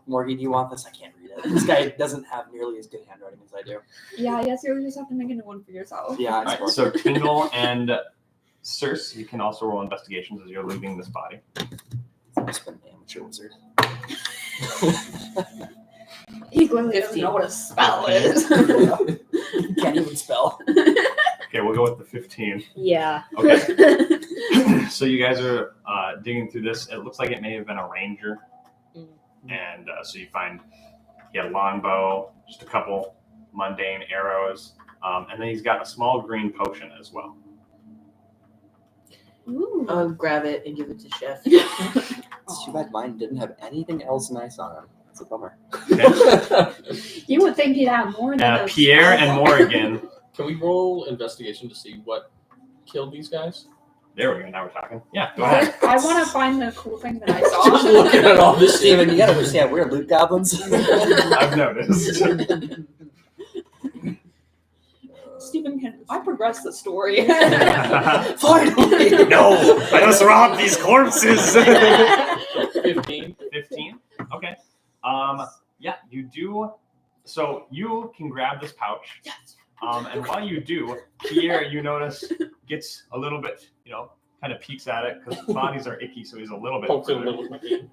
Morgan, do you want this? I can't read it. This guy doesn't have nearly as good handwriting as I do. Yeah, I guess you just have to make a new one for yourself. Yeah, All right, so Tingle and Circe, you can also roll investigations as you're leaving this body. I've been an amateur wizard. He clearly doesn't know what a spell is. Can't even spell. Okay, we'll go with the 15. Yeah. Okay. So you guys are digging through this. It looks like it may have been a ranger. And so you find he had a longbow, just a couple mundane arrows, and then he's got a small green potion as well. Ooh. I'll grab it and give it to Chef. It's too bad mine didn't have anything else nice on him. It's a bummer. Okay. You would think he'd have more than a Pierre and spell. Morrigan. Can we roll investigation to see what killed these guys? There we go. Now we're talking. Yeah, go ahead. I want to find the cool thing that I Just saw. looking at all this Steven, you gotta understand, we're loot goblins. I've noticed. Stephen, can I progress the story? Finally! No, I must rob these corpses. 15. 15. Okay. Yeah, you do. So you can grab this pouch. Yes. And while you do, Pierre, you notice, gets a little bit, kind of peeks at it because the bodies are icky, so he's a little bit. Pokes it a little bit.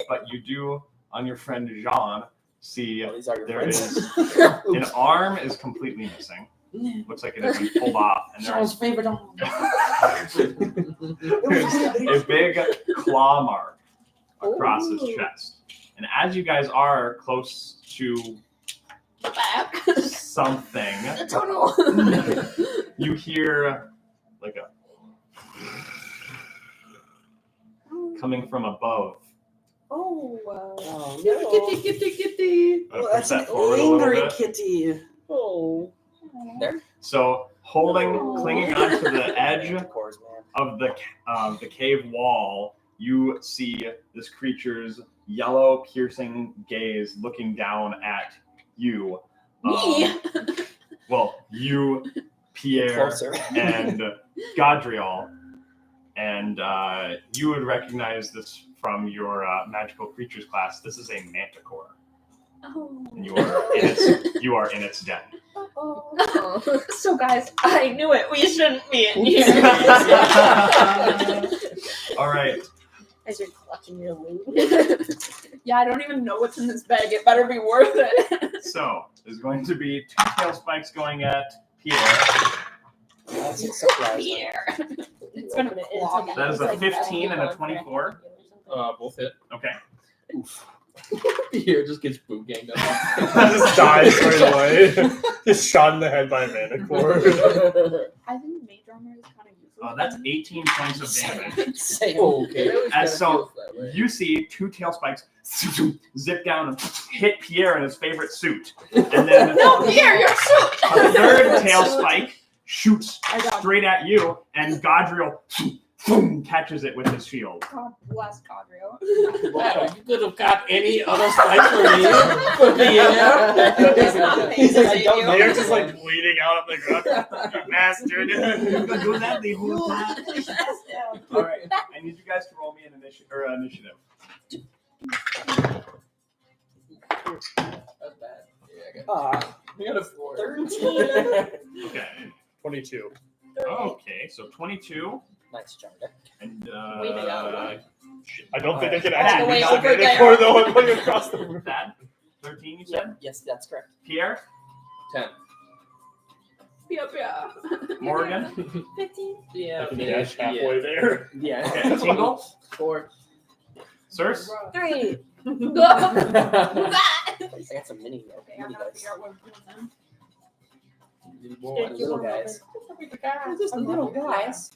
But you do, on your friend Jean, see These are your there friends. is an arm is completely missing. Looks like it has been pulled off, and there's favorite arm. a big claw mark across his chest. And as you guys are close to Back. something, The tunnel. you hear like a coming from above. Oh. Oh, Kitty. I'm gonna Oh, push that's that an forward a little angry bit. kitty. Oh. So clinging onto the edge Of course, man. of the cave wall, you see this creature's yellow, piercing gaze looking down at you. Me? Well, you, Pierre, Closer. and Gadriel, and you would recognize this from your magical creatures class. This is a manticore, Oh. and you are in its den. So guys, I knew it. We shouldn't be in here. All right. As you're clutching your loot. Yeah, I don't even know what's in this bag. It better be worth it. So there's going to be 2 tail spikes going at Pierre. That's a surprise. Here. It's Open gonna it, it's clog. like That is a it's 15 and a back 24. Both hit. Okay. Here just gets boot ganged up. Just dies right away. Just shot in the head by a manticore. I think mage armor is kind of useful. That's 18 points of damage. Same. Okay. And so you see 2 tail spikes zip down and hit Pierre in his favorite suit. And then No, Pierre, you're so. a third tail spike shoots I got straight at you, and Gadriel catches it with his shield. God bless Gadriel. Wow, you could have got any other spike for me. For He's like, I don't know. You're just like bleeding out on the ground. You bastard. You've been doing that the whole time. All right, I need you guys to roll me an initiative. That's bad. Yeah, I got a 4. 13. Okay. 22. Okay, so 22, Nice job, Dick. and Way to go. I don't think I can Alright. actually Way reach over the manticore though. I'm going across the room. Thad, 13, you said? Yes, that's correct. Pierre, 10. Yeah. Morgan, 15. Yeah. I can dash halfway there. Yeah. okay, Tingle, 4. Circe, 3. I got some mini Okay, I'm mini gonna guys. figure out what I'm doing Little guys. then. Just the little guys.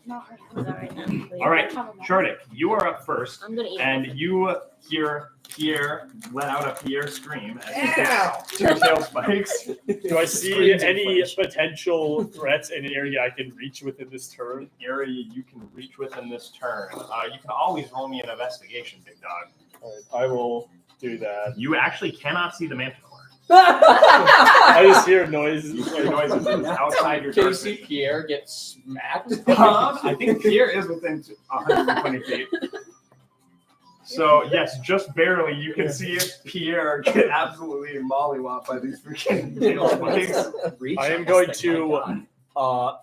Not right now. Not right now, please. All right, I have a moment. Shardik, you are up first, I'm gonna eat. and you hear Pierre let out a Pierre scream as he takes 2 tail spikes. Do I see Screams in any French. potential threats in an area I can reach within this turn? Area you can reach within this turn. You can always roll me an investigation, big dog. Alright, I will do that. You actually cannot see the manticore. I just hear noises. You hear noises it's outside your Can you dark see vision. Pierre get smacked? I think Pierre is within 120 feet. So yes, just barely. You can see Pierre get absolutely mollywopped by these freaking tail spikes. Reach I am us, going like, to my God.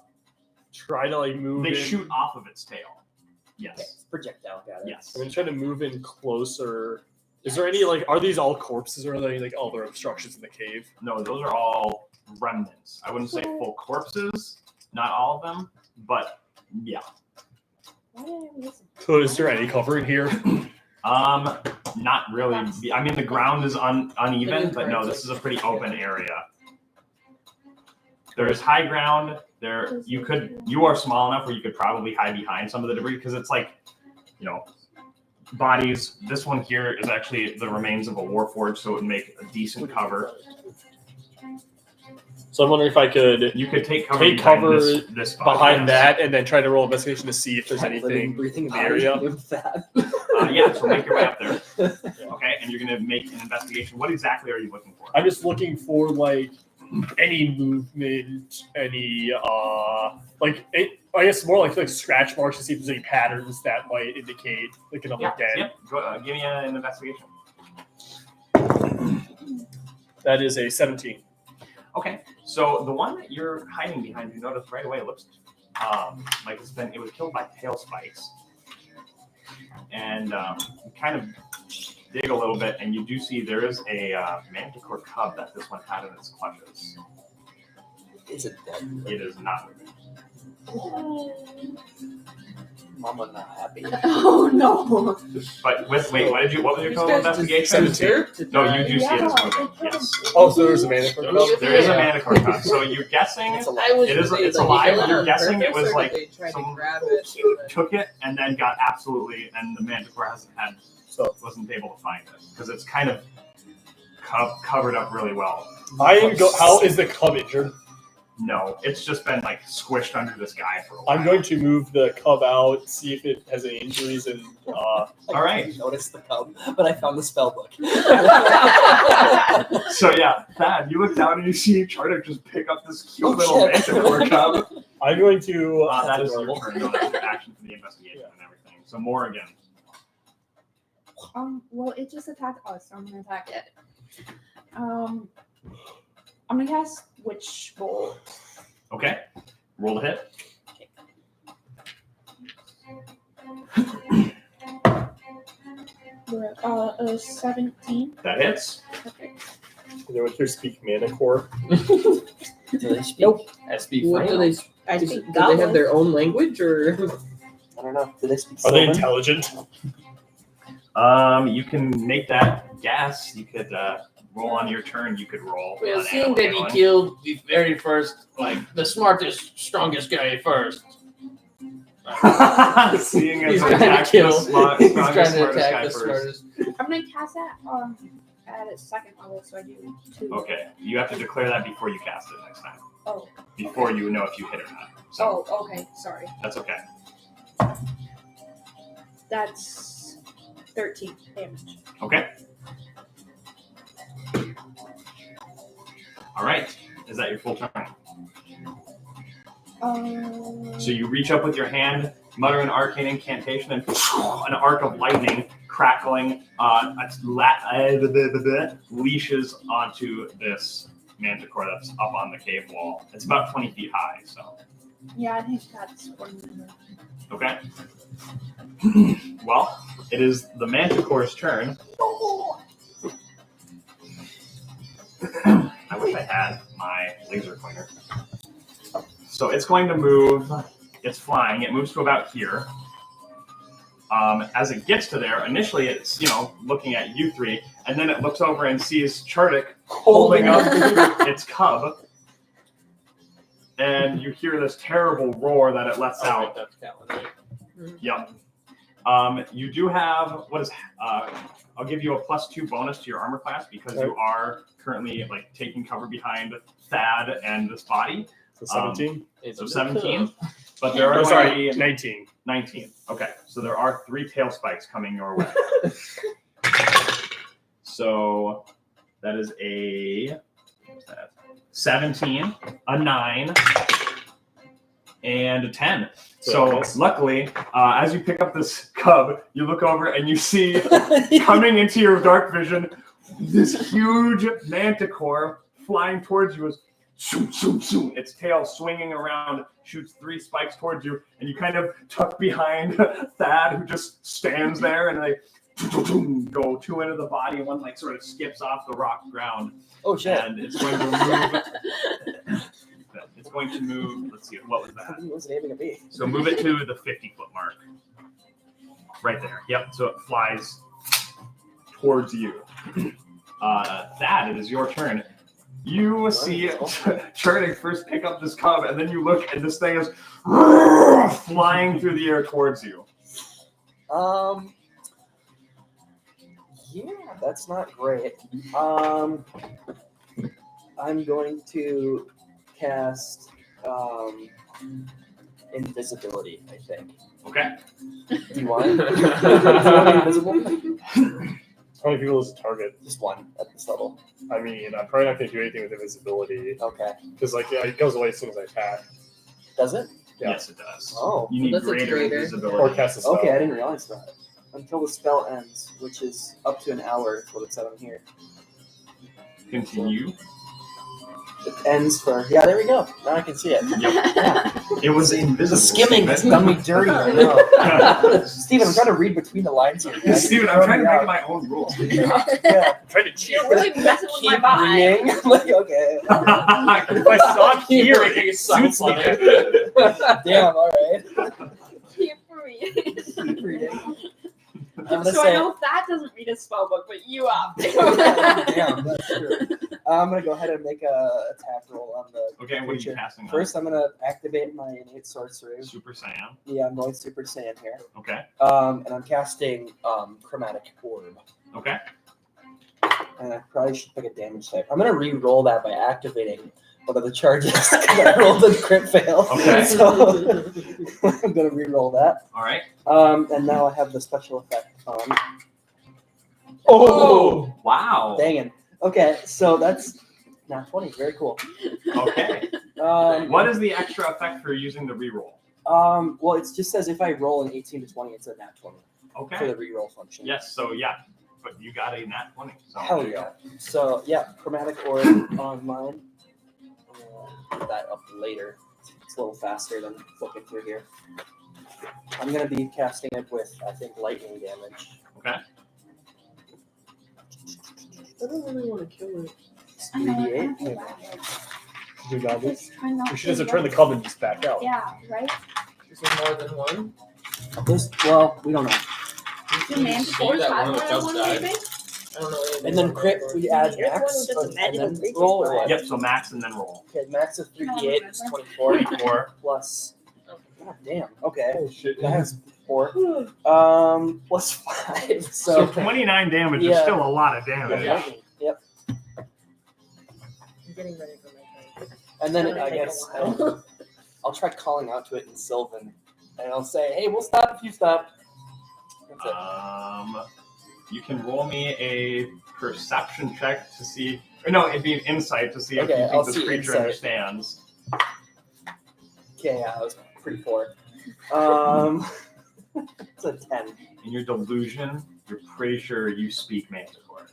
try to like move They in. shoot off of its tail. Okay, Yes. projectile, got it. Yes. I'm gonna try to move in closer. Is there any like are these all corpses or are they like other obstructions in the cave? No, those are all remnants. I wouldn't say full corpses, not all of them, but yeah. Why did I listen? So is there any cover in here? Not really. I mean, the ground is uneven, but no, this is a pretty open area. There is high ground. There, you are small enough where you could probably hide behind some of the debris because it's like, bodies. This one here is actually the remains of a warforged, so it would make a decent cover. So I'm wondering if I could You could take cover Take behind cover this body. behind that and then try to roll investigation to see if there's Living, anything breathing in the body area. with that. Yeah, so make your way up there. Okay, and you're gonna make an investigation. What exactly are you looking for? I'm just looking for like any movement, any I guess more like scratch marks to see if there's any patterns that might indicate like another den. Yep. Go, give me an investigation. That is a 17. Okay, so the one that you're hiding behind, you notice right away looks like it was killed by tail spikes, and you kind of dig a little bit, and you do see there is a manticore cub that this one had in its clutches. Is it dead? It is not moving. Mama not happy. Oh no. But what was your total investigation? 17. No, you do see it Yeah, is moving. Yes. Oh, so there's a manticore. There is a manticore cub. So you're guessing It's I alive. was it's like, alive. they You're on guessing it purpose, was or like did they try to someone grab it. took it and then got absolutely, and the manticore wasn't able to find it because it's kind of covered up really well. How is the cub injured? No, it's just been like squished under this guy for a while. I'm going to move the cub out, see if it has any injuries, and All right. I noticed the cub, but I found the spell book. So yeah, Thad, you look down and you see Charter just pick up this cute little shit. manticore cub. I'm going to. That is your adorable. turn. No, that's your action for the investigation and everything. So more again. Well, it just attacked us, so I'm gonna attack it. I'm gonna cast Witch Bolt. Okay. Roll to hit. We're at a 17. That hits. Perfect. Is there with your speak manicore? Do they speak? Nope. I speak What do French. they? I Do speak they have goblin. their own language or? I don't know. Do they speak Are they Sylvan? intelligent? You can make that guess. You could roll on your turn. You could roll. Well, an seeing animal that he handling. killed the very first, the smartest, strongest guy first. Seeing as He's I trying to attacked kill. the He's strongest, trying to smartest attack guy the first. smartest. I'm gonna cast that at its second level, so I do 2. Okay, you have to declare that before you cast it next time. Oh. Before you know if you hit or not. So Oh, okay. Sorry. that's okay. That's 13 damage. Okay. All right. Is that your full turn? So you reach up with your hand, mutter an arcane incantation, and an arc of lightning crackling leashes onto this manticore that's up on the cave wall. It's about 20 feet high, so. Yeah, I think that's one. Okay. Well, it is the manticore's turn. I wish I had my laser pointer. So it's going to move. It's flying. It moves to about here. As it gets to there, initially it's looking at you three, and then it looks over and sees Chardik holding up its cub, and you hear this terrible roar that it lets Oh, out. wait, that's Callan, right? Yep. You do have I'll give you a +2 bonus to your armor class because you are currently like taking cover behind Thad and this body. So 17. So 17. But there are Oh, going sorry, to be 19. 19. Okay. So there are 3 tail spikes coming your way. So that is a 17, a 9, and a 10. So luckily, as you pick up this cub, you look over and you see coming into your dark vision this huge manticore flying towards you. Shoom, shoom, shoom. Its tail swinging around, shoots 3 spikes towards you, and you kind of tuck behind Thad, who just stands there, and they go 2 into the body, and 1 like sort of skips off the rock ground. Oh shit! And it's going to move. It's going to move. Let's see. What was that? He wasn't aiming at me. So move it to the 50-foot mark. Right there. Yep. So it flies towards you. Thad, it is your turn. You see Turning first pick up this cub, and then you look, and this thing is flying through the air towards you. Yeah, that's not great. I'm going to cast invisibility, I think. Okay. Do you want it? Do you want me invisible? How many people is the target? Just 1 at this level. I mean, I'm probably not going to do anything with invisibility. Okay. Because, like, yeah, it goes away as soon as I attack. Does it? Yeah. Yes, it does. Oh. You need That's a greater greater. invisibility. Or cast a spell. Okay, I didn't realize that. Until the spell ends, which is up to an hour, is what it said on here. Continue. It ends for there we go. Now I can see it. Yep. It was invisible. The skimming has done me dirty. I know. Steven, I'm trying to read between the lines here. man. Steven, I'm trying to make my own rules. Yeah. I'm trying to cheat. You're really messing with my Keep vibe. reading. I'm like, okay. If I saw it here, it suits me. Damn, alright. Keep reading. Keep reading. I'm gonna So I say know that doesn't read a spell book, but you have to. damn, that's true. I'm gonna go ahead and make a attack roll on the Okay, what are you creature. casting on? First, I'm gonna activate my innate sorcery. Super Saiyan. Yeah, I'm going Super Saiyan here. Okay. And I'm casting Chromatic Orb. Okay. And I probably should pick a damage type. I'm gonna re-roll that by activating one of the charges because I rolled a crit fail. Okay. So I'm gonna re-roll that. All right. And now I have the special effect on. Oh! Wow. Dang it. Okay, so that's not 20. Very cool. Okay. What is the extra effect for using the reroll? Well, it just says if I roll an 18 to 20, it's a nat 20 for Okay. the reroll function. Yes. So yeah, but you got a nat 20. So Hell there you yeah. go. So yeah, Chromatic Orb on mine. Put that up later. It's a little faster than flipping through here. I'm gonna be casting it with, I think, lightning damage. Okay. I don't really want to kill it. It's I know, 3d8. I feel bad. Do that. Just trying not We should to just turn the cub and just back out. Yeah, right? Is there more than one? Well, we don't know. Do See manticores that have one more that than just one died? maybe? I don't know. anything And then about crit, that. we add Here's one max with just a and magical then creature roll or spell. what? Yep. So max and then roll. Okay, max of 3d8 is 24 24. plus. God damn. Okay. Oh shit. That's 4. Plus 5. So So 29 damage is Yeah. still a lot of damage. yeah. Yep. I'm getting ready for my turn. And then It's gonna I take a guess while. I'll try calling out to it in Sylvan, and I'll say, "Hey, we'll stop if you stop." That's it. You can roll me a perception check to see. Or no, it'd be an insight to see if Okay, you I'll think this see creature insight. understands. Okay, yeah, that was pretty poor. It's a 10. In your delusion, you're pretty sure you speak Manticore.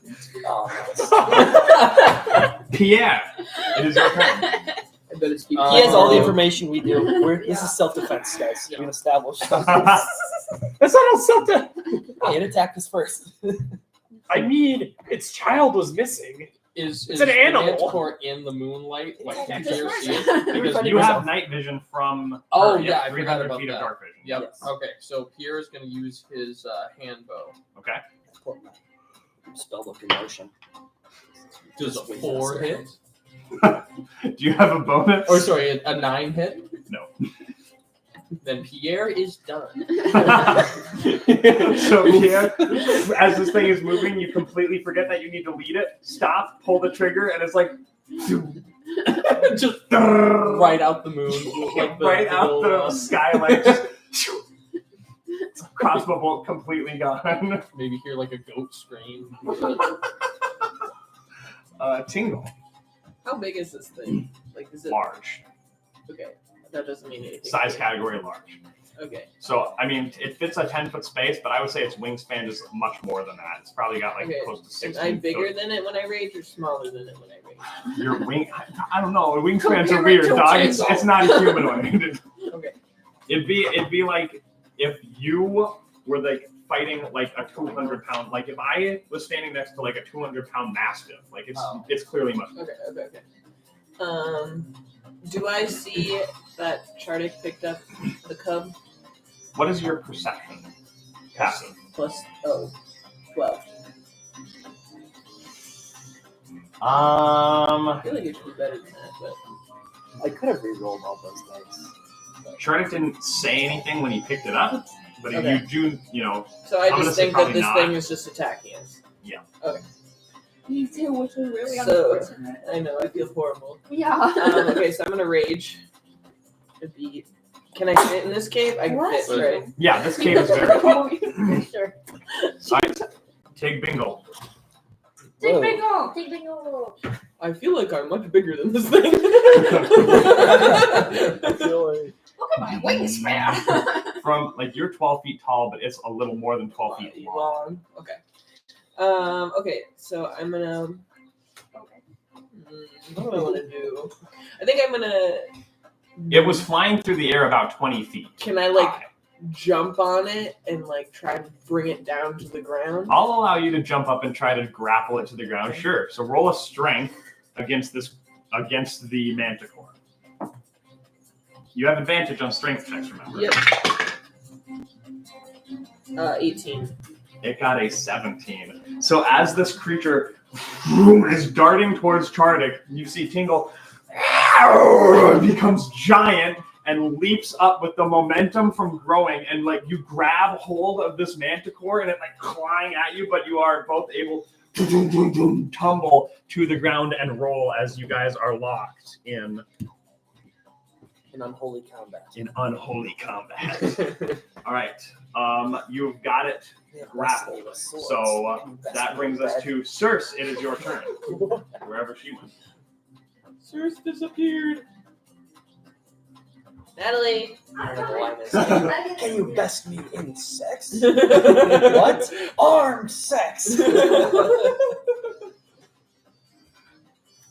Oh, Pierre, it is your turn. I better keep. he has all the information we do. This is self-defense, guys. We've established. That's not all something. It attacked us first. I mean, its child was missing. Is It's an animal. the Manticore in the moonlight? Like, can It's you just see it? Because You have night vision from. Oh, her. yeah, I Yep, forgot 300 about feet of that. dark vision. Yep. Yes. Okay. So Pierre is going to use his hand bow. Okay. Spell book in motion. Does a 4 hit? Do you have a bonus? Or sorry, a 9 hit? No. Then Pierre is done. So Pierre, as this thing is moving, you completely forget that you need to lead it. Stop, pull the trigger, and it's like Just right out the moon, like right out the little, skylight. Just crossbow bolt completely gone. maybe hear like a goat scream. Tingle, How big is this thing? Like, is it large. okay? That doesn't mean anything. Size category large. Okay. So, I mean, it fits a 10-foot space, but I would say its wingspan is much more than that. It's probably got like Okay. close to Am 16 I bigger foot. than it when I rage or smaller than it when I rage? Your wing, I don't know. Wingspans are Compare it weird, to a dog. It's jingle. not a humanoid. Okay. It'd be like if you were like fighting like a 200-pound. Like if I was standing next to like a 200-pound mastiff, like it's clearly much. Okay. Do I see that Chardic picked up the cub? What is your perception? Passive. Plus 12. I feel like it should be better than that, but I could have re-rolled all those dice. Chardic didn't say anything when he picked it up, but if Okay. you do, you know, so I I'm gonna just say think that probably this not. thing is just attacking us. Me too, which is really So- unfortunate. I know, I feel horrible. Yeah. Okay, so I'm gonna rage. Can I fit in this cave? I can What? fit, right? yeah, this cave is very. Sure. Take bingo. Take Whoa. bingo! Take bingo! I feel like I'm much bigger than this thing. I feel like Look at my wingspan! From like you're 12 feet tall, but it's a little more than 12 feet long. Long. Okay. Okay, so I'm gonna. Okay. What do I want to do? I think I'm gonna. It was flying through the air about 20 feet. Can I like high. jump on it and like try to bring it down to the ground? I'll allow you to jump up and try to grapple it to the ground. Sure. So roll a strength against the manticore. You have advantage on strength checks, remember? Yep. 18. It got a 17. So as this creature is darting towards Chardic, you see Tingle becomes giant and leaps up with the momentum from growing, and like you grab hold of this manticore and it like clawing at you, but you are both able to tumble to the ground and roll as you guys are locked in unholy combat. unholy combat. All right, you've got it grappled. So that brings us to Circe. It is your turn. Wherever she went. Circe disappeared. Natalie. Can you best me in sex? What? Armed sex.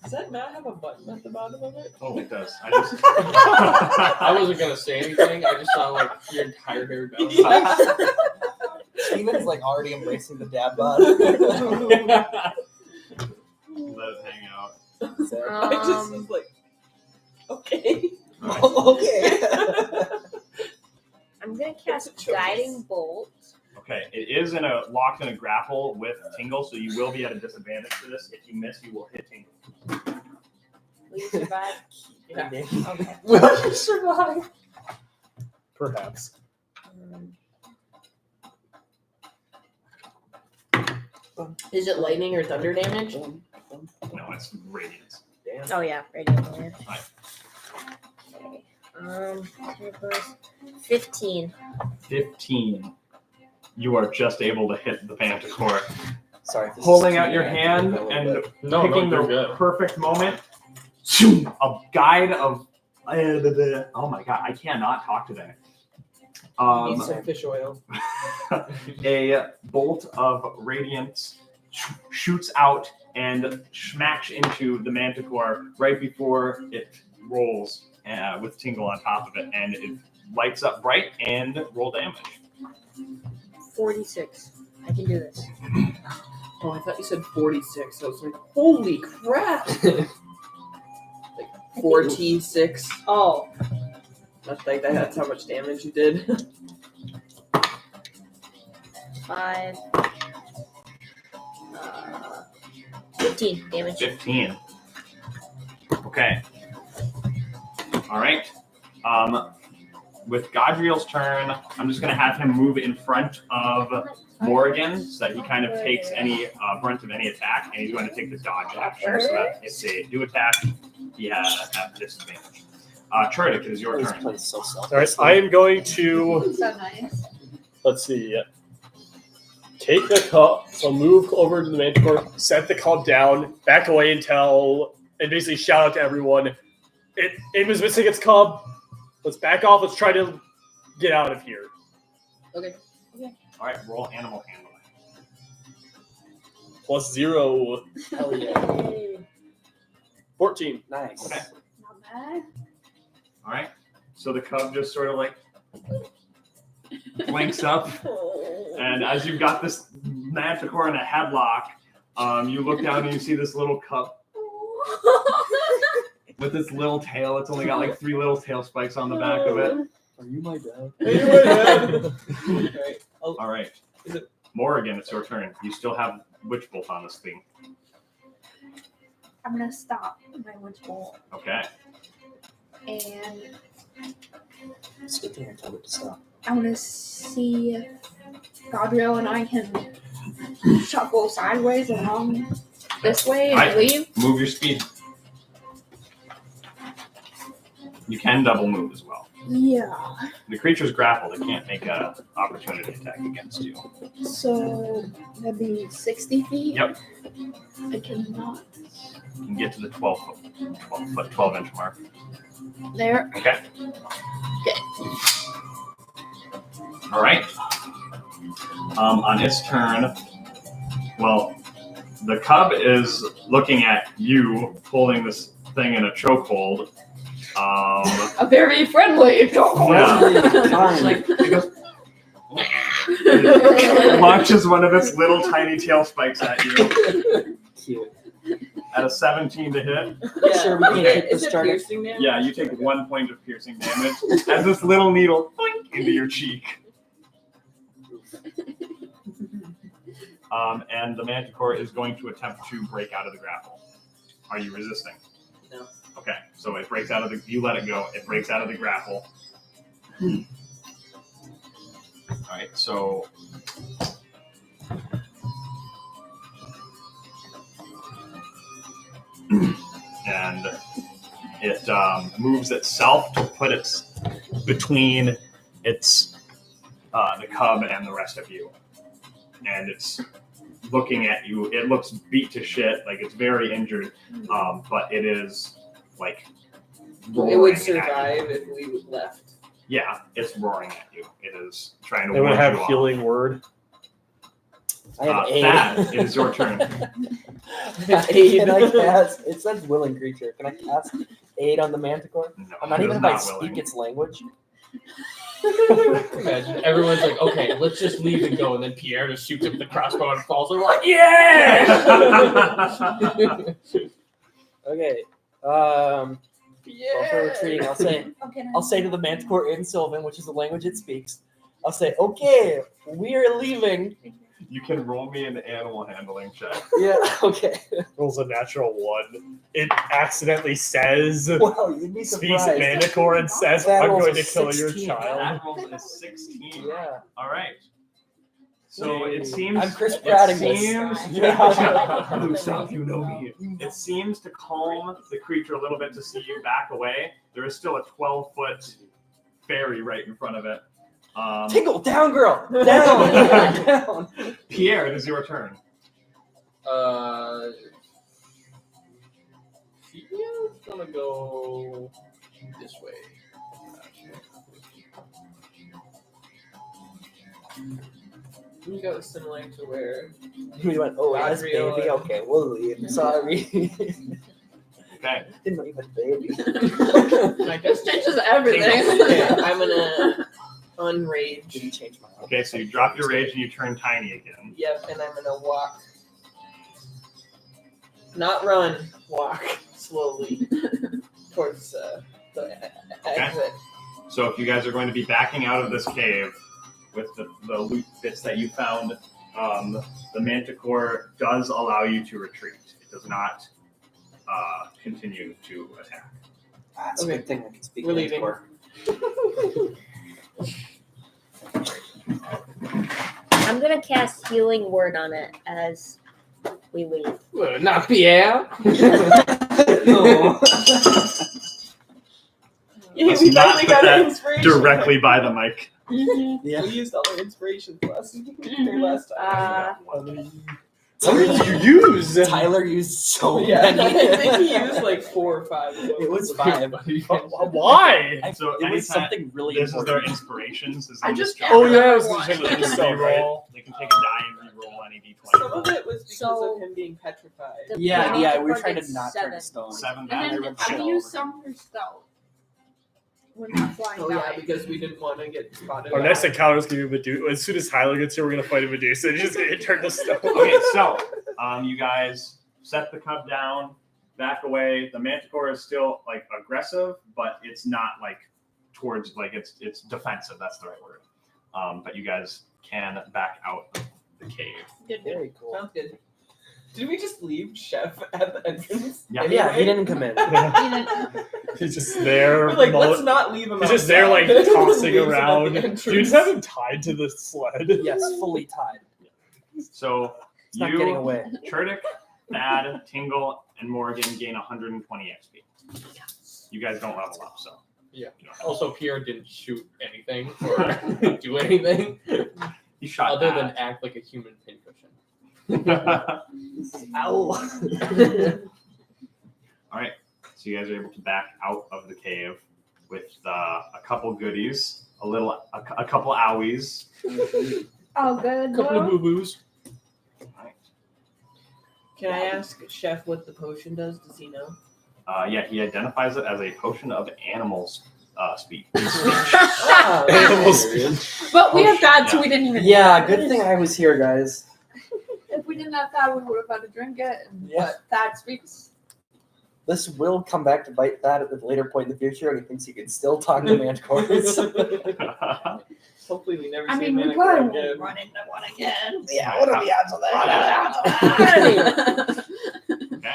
Does that not have a button at the bottom of it? Oh, it does. I just. I wasn't gonna say anything. I just saw like your entire hair down. Steven's like already embracing the dad bod. Let it hang out. I just was like, okay. Okay. I'm gonna cast It's a choice. Guiding Bolt. Okay, it is locked in a grapple with Tingle, so you will be at a disadvantage for this. If you miss, you will hit Tingle. Will you survive? Yeah. Okay. Will you survive? Perhaps. Is it lightning or thunder damage? No, it's radiance. Oh yeah, radiant damage. Right. Okay. 15. 15. You are just able to hit the Manticore. Sorry. if this is Holding too out your bad, hand I can go a and little bit. picking you're the good. perfect moment. A guide of. Oh my god, I cannot talk today. Need some fish oil. A bolt of radiance shoots out and smacks into the Manticore right before it rolls with Tingle on top of it, and it lights up bright and roll damage. 46. I can do this. Oh, I thought you said 46. I was like, holy crap! Like 46. Oh. That's like that's how much damage you did. 5. 15 damage. 15. Okay. All right. With Godriel's turn, I'm just going to have him move in front of Morgan so that he kind of takes any brunt of any attack, and he's going to take the dodge action. So that if they do attack, he has disadvantage. Troidic, it is your This turn. place is so All right, I am going to, So nice. let's see, take the cup, so move over to the Manticore, set the cup down, back away until, and basically shout out to everyone, it was missing its cub, let's back off, let's try to get out of here. Okay. All right, roll animal handling. +0, Hell yeah. 14. Nice. Okay. Not bad. All right. So the cub just sort of like blinks up, and as you've got this Manticore in a headlock, you look down and you see this little cub with this little tail. It's only got like 3 little tail spikes on the back of it. Are you my dad? Alright. All right. Is it- Morrigan, it's your turn. You still have Witch Bolt on this thing. I'm gonna stop my witch bolt Okay. and It's a good thing I told it to stop. I want to see if Gaudriel and I can shuffle sideways along this way and Alright. leave. Move your speed. You can double move as well. Yeah. The creature's grappled. It can't make an opportunity attack against you. So that'd be 60 feet. Yep. I cannot. You can get to the 12 inch mark. There. Okay. All right. On its turn, well, the cub is looking at you holding this thing in a chokehold. A very friendly chokehold. Yeah. It goes, it launches one of its little tiny tail spikes at you Cute. at a 17 to hit. Yeah. Sure, we can keep Is this it started. piercing damage? Yeah, you take 1 point of piercing damage as this little needle boink, into your cheek. And the Manticore is going to attempt to break out of the grapple. Are you resisting? No. Okay, so it breaks out of the. You let it go. It breaks out of the grapple. All right, so. And it moves itself to put it between its the cub and the rest of you, and it's looking at you. It looks beat to shit, like it's very injured, but it is like It roaring would at you. survive if we left. Yeah, it's roaring at you. It is trying to. They would ward have you off. healing word. I have aid. Thad, it is your turn. Can I cast? It says willing creature. Can I cast aid on the Manticore? No, I'm not it even is if I not speak willing. its language. Imagine everyone's like, okay, let's just leave and go, and then Pierre just shoots up the crossbow and falls. And we're like, yeah! Okay. Well, for retreating, I'll say to the Manticore in Sylvan, which is the language it speaks. I'll say, okay, we are leaving. You can roll me an animal handling check. Yeah. Okay. Rolls a natural 1. It accidentally says, Well, you'd be speaks surprised. Manticore and says, That I'm rolls going a to kill your 16. child. That roll is 16. Yeah. All right. So it seems. I'm Chris it Prattting this. seems. Yeah. Luke South, you know me. It seems to calm the creature a little bit to see you back away. There is still a 12-foot fairy right in front of it. Tingle, down, girl. Down. Down. Pierre, it is your turn. Pierre's gonna go this way. We got similar to where We went, oh, that's baby. Gabriel. Okay, we'll leave. Sorry. Okay. Didn't even baby. I guess This changes everything. Okay, I'm gonna unrage. Didn't change my mind. Okay, so you drop your rage and you turn tiny again. Yep, and I'm gonna walk. Not run, walk slowly towards the exit. So if you guys are going to be backing out of this cave with the loot bits that you found, the Manticore does allow you to retreat. It does not continue to attack. That's a good thing I can speak We're in leaving. for. I'm gonna cast Healing Word on it as we leave. Not Pierre. No. Yeah, Let's we not finally put got that an inspiration. Directly by the mic. Yeah. We used all our inspirations last time. How many did you use? Tyler used so Yeah, many. I think he used like 4 or 5 of them. It was 5. Why? So It was anytime something really this is their important. inspirations. Is I in this just jar. Oh yeah, I was One. saying They can so, right? re-roll. They can take a die and re-roll any d20. Some of it was because So- of him being petrified. The Yeah, Manticore yeah, we were trying to gets not turn 7. to stone. 7 And back. then I used some for stealth. When I'm flying Oh yeah, die. because we didn't want to get spotted. Our next encounter is gonna be Medusa. As soon as Tyler gets here, we're gonna fight a Medusa. It's just gonna turn to stone. Okay, so you guys set the cup down, back away. The Manticore is still like aggressive, but it's not like towards like it's defensive. That's the right word. But you guys can back out of the cave. Good. Very cool. Sounds good. Did we just leave Chef at the entrance? Yeah. Yeah, he Anyway? didn't come in. He's just there. We're like, let's not leave him. He's just there, like outside. tossing Leaves him at the around. Do entrance. you just have him tied to the sled? Yes, fully tied. So It's not getting you, away. Churdick, Thad, Tingle, and Morgan gain 120 XP. You guys don't level up, so Yeah. you don't have Also, Pierre didn't shoot anything or do anything he shot other that. than act like a human pincushion. Ow. All right, so you guys are able to back out of the cave with a couple goodies, a couple owies. Oh, good. Couple of boo boos. All right. Can I ask Chef what the potion does? Does he know? Yeah, he identifies it as a potion of animals speak. Oh, Animal But we have that, so Yeah. we didn't even. Yeah, good thing I was here, guys. If we didn't have that, we would have had to drink it. Yeah. But that speaks. This will come back to bite that at a later point in the future, and he thinks he can still talk to Manticores. Hopefully, we never I see mean, we Manicore probably again. won't run into one again. Yeah, what are the odds of that? Okay.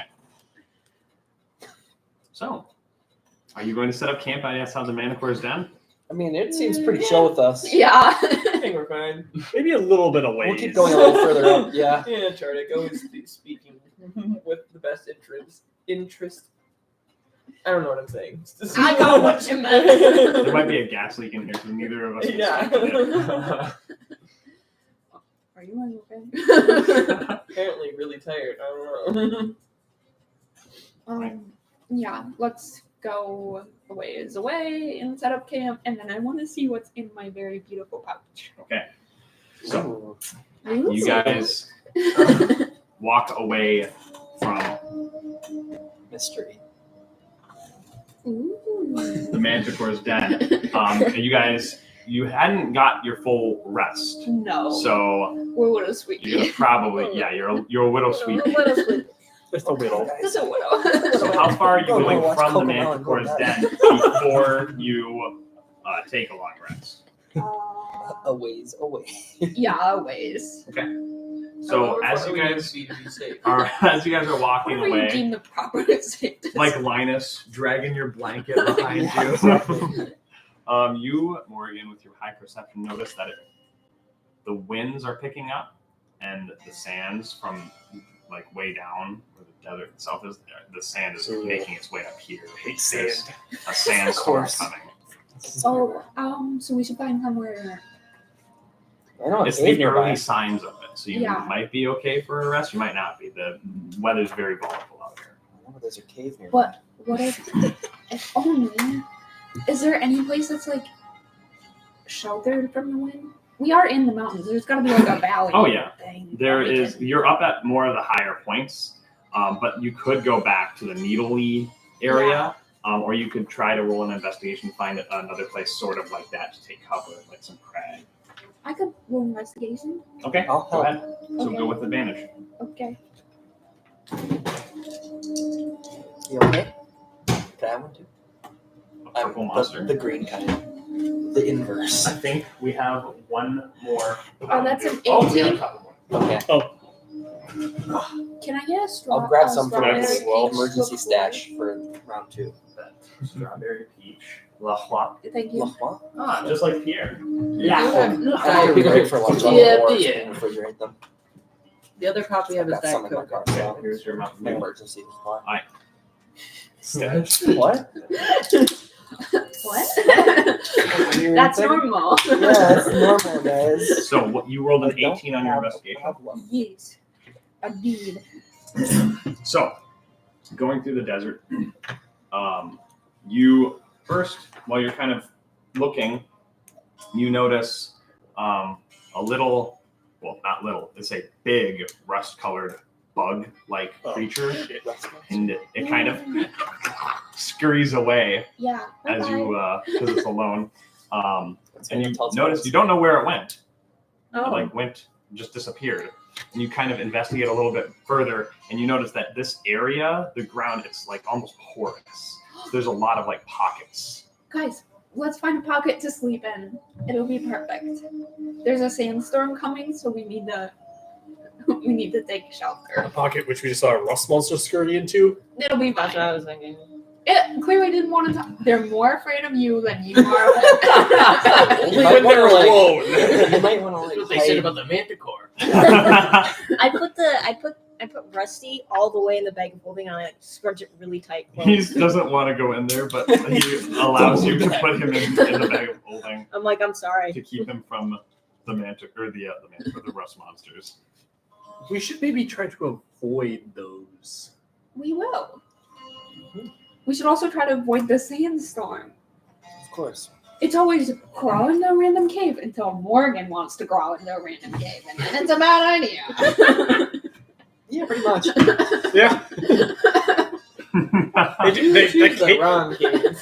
So, are you going to set up camp outside the Manicore's den? I mean, it seems pretty chill with us. Yeah. I think we're fine. Maybe a little bit of ways. We'll keep going a little further up. Yeah. Yeah, Chardic, always speaking with the best interest. I don't know what I'm saying. I got what you meant. There might be a gas leak in here, so neither of us. can Yeah. speak. Yeah. Are you okay? Apparently, really tired. I don't know. Yeah, let's go a ways away and set up camp, and then I want to see what's in my very beautiful pouch. Okay. So Ooh. you guys walk away from Mystery. Ooh. the Manticore's den. And you hadn't got your full rest, No. so We're widow sweetie. you're probably you're a widow sweet. Just a little. That's a widow. So how far are you Go going watch from the Cocomelon Manticore's go den before you take a long rest? A ways away. Yeah, a ways. So However as far you we need guys to be to be safe. are walking Whatever you away, deem the proper safety. like Linus dragging your blanket behind Yeah, you. exactly. You, Morgan, with your high perception, notice that the winds are picking up, and the sands from like way down where the desert itself is, the sand is making its way up here. Hate There's sand. a sandstorm coming. So we should find somewhere. I know a It's cave the nearby. early signs of it, so you Yeah. might be okay for a rest. You might not be. The weather's very volatile out here. I know there's a cave nearby. What if only? Is there any place that's like sheltered from the wind? We are in the mountains. There's got to be like a valley. Oh, yeah. Thing There that we is. can- You're up at more of the higher points, but you could go back to the Needley area, or you could try to roll an investigation, find another place sort of like that to take cover, like some crag. I could roll investigation. Okay, I'll go help. ahead. So Okay. go with advantage. Okay. You okay? Can I have one too? A purple monster. The green kind. The inverse. I think we have one more. Oh, that's an Oh, we have a 18. couple more. Okay. Can I get a straw? I'll grab some from strawberry this peach emergency before? stash for round 2. Strawberry peach. La Hua. Thank you. Ah, just like Pierre. After we break for lunch, I'll Yeah, more yeah. and refrigerate them. The other copy of I've his got some Diet in my Coke. car, so Here's your Mountain my Dew. emergency supply. What? What? That's normal. Yeah, it's normal, guys. So what you rolled an I don't 18 on your have a investigation. problem. Yes. Indeed. So, going through the desert, you first, while you're kind of looking, you notice a little, well, not little, it's a big rust-colored bug-like creature, and it kind of scurries away Yeah. as bye-bye. you, because it's alone. It's And gonna you tell notice us. you don't know where it went. Oh. It like went, just disappeared. And you kind of investigate a little bit further, and you notice that this area, the ground, it's like almost porous. So there's a lot of like pockets. Guys, let's find a pocket to sleep in. It'll be perfect. There's a sandstorm coming, so we need to take shelter. A pocket which we just saw a rust monster scurry into. It'll be That's what fine. I was thinking. It clearly didn't want to talk. They're more afraid of you than you are of them. Only when they're alone. You might want to That's what like they said hide- about the manticore. I put Rusty all the way in the bag of holding, and I like scrunch it really tight. He doesn't want to go in there, but he allows you to put him in the bag of holding I'm like, I'm sorry. to keep him from the manticore, the rust monsters. We should maybe try to avoid those. We will. We should also try to avoid the sandstorm. Of course. It's always crawl into a random cave until Morgan wants to crawl into a random cave, and then it's a bad idea. Yeah, pretty much. Yeah. They Choose the cave- wrong games.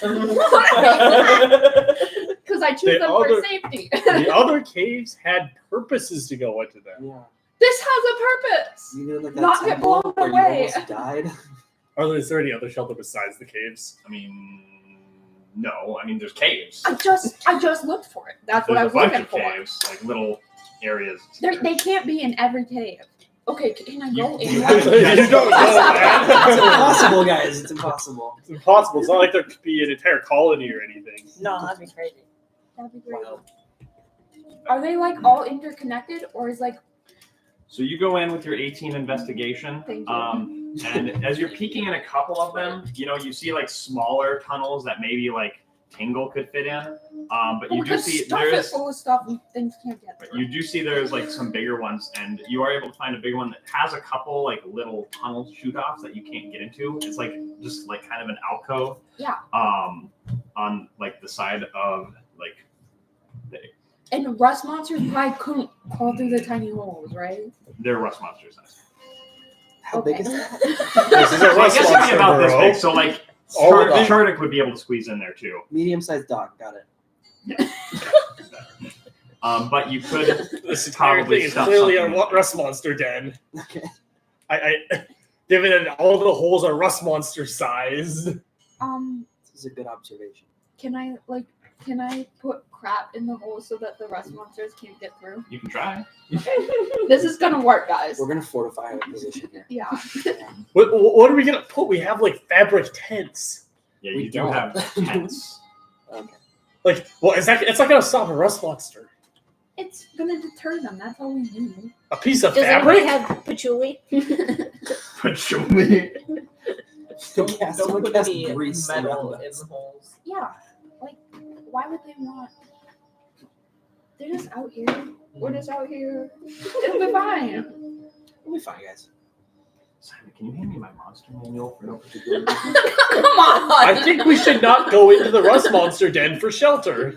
Because I choose The them for other- safety. the other caves had purposes to go into them. Yeah. This has a purpose. You know, like that Not get temple blown where away. you almost died. Is there any other shelter besides the caves? I mean, no. I mean, there's caves. I just looked for it. That's what I There's was a bunch looking of for. caves, like little areas. They can't be in every cave. Okay, can I go in You one? don't know, man. It's impossible, guys. It's impossible. It's impossible. It's not like there could be an entire colony or anything. No, that'd be crazy. That'd be great. Wow. Are they like all interconnected, or is like So you go in with your 18 investigation, Thank you. and as you're peeking in a couple of them, you see like smaller tunnels that maybe like Tingle could fit in, but you do just see stuff it there's full of stuff and things can't get through? you do see there's like some bigger ones, and you are able to find a big one that has a couple like little tunnel shoot offs that you can't get into. It's like just like kind of an alcove. Yeah. On like the side of like the And rust monsters probably couldn't crawl through the tiny holes, right? they're rust monsters. How big is Okay. that? This is So a I rust guess it'd be monster, about this bro. big. So like All right. Chardic would be able to squeeze in there too. Medium-sized dog. Got it. But you could This entire probably thing is stuff clearly a something in rust monster den. Okay. I given that all the holes are rust monster sized. This is a good observation. Can I put crap in the hole so that the rust monsters can't get through? You can try. This is gonna work, guys. We're gonna fortify our position here. Yeah. What are we gonna put? We have like fabric tents. Yeah, We you do don't. have tents. Okay. Like, well, it's not gonna stop a rust monster. It's gonna deter them. That's all we need. A piece of Does fabric. anybody have patchouli? Patchouli. Someone put cast any grease metal around in us. the holes. Yeah. Like, why would they want? They're just out here. We're just out here. It'll be fine. We'll be fine, guys. Simon, can you hand me my monster manual for no particular reason? Come on. I think we should not go into the rust monster den for shelter.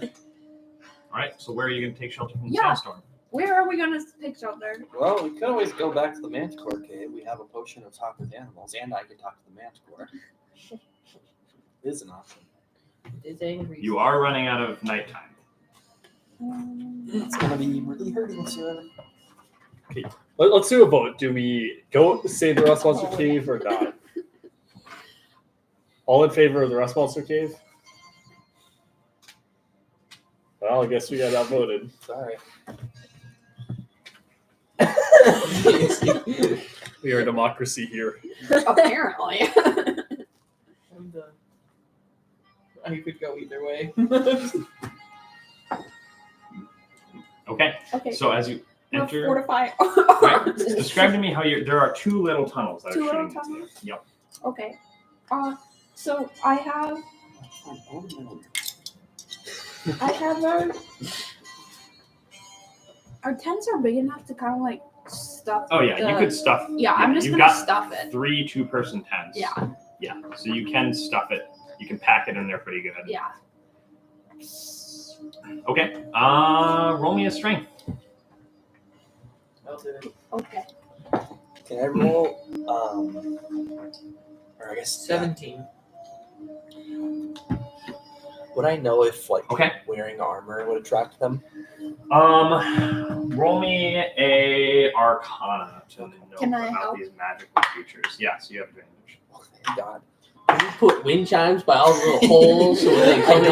All right. So where are you going to take shelter from the Yeah. sandstorm? Where are we gonna take shelter? Well, we could always go back to the Manticore cave. We have a potion of talk with animals, and I can talk to the Manticore. It is an option. Is angry. You are running out of nighttime. It's gonna be really hurting soon. Let's do a vote. Do we go save the rust monster cave or not? All in favor of the rust monster cave? Well, I guess we got outvoted. Sorry. We are a democracy here. Apparently. I'm done. I could go either way. Okay. Okay. So as you We'll enter, fortify. right, describe to me how there are 2 little tunnels that Two are little shooting into you. tunnels? Yep. Okay. So I have our tents are big enough to kind of like stuff. Oh yeah, you could stuff. Yeah, I'm just you've gonna got stuff it. 3 2-person tents. Yeah. Yeah. So you can stuff it. You can pack it in there pretty good. Yeah. Okay. Roll me a strength. I'll do it. Okay. Can I roll? Or I guess 17. Would I know if like Okay. wearing armor would attract them? Roll me a Arcana to know Can I about help? these magical creatures. Yes, you have advantage. Oh, thank God. You put wind chimes by all the little holes so when they I come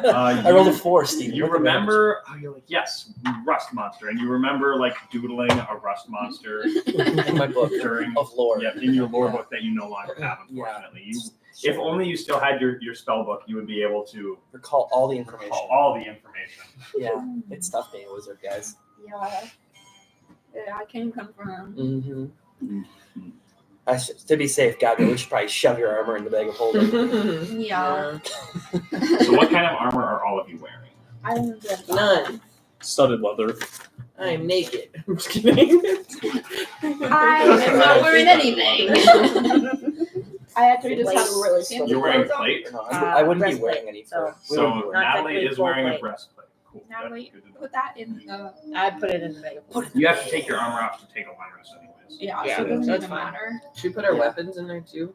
in. I rolled a 4, Steve. You remember? Oh, you're like, yes, rust monster, and you remember like doodling a rust monster in my book during of lore. yeah in your lore book that you no longer have. Unfortunately, if only you still had your spell book, you would be able to recall all the information. recall all the information. Yeah, it's tough being a wizard, guys. Yeah. Yeah, I can confirm. Mm-hmm. To be safe, Gabby, we should probably shove your armor in the bag of holding. Yeah. So, what kind of armor are all of you wearing? I don't get that. None. Studded leather. I'm naked. I'm just kidding. I am not wearing anything. I actually just have a really fancy You're wearing clothes on. plate. No, I wouldn't be breastplate, wearing any. so- We wouldn't be So wearing Not Natalie technically is full wearing a plate. breastplate. Cool. Natalie, Good to know. put that in the. I put it in the bag. You have to take your armor off to take a long rest, anyways. Yeah, Yeah, so it doesn't that's even fine. matter. Should we put our Yeah. weapons in there too?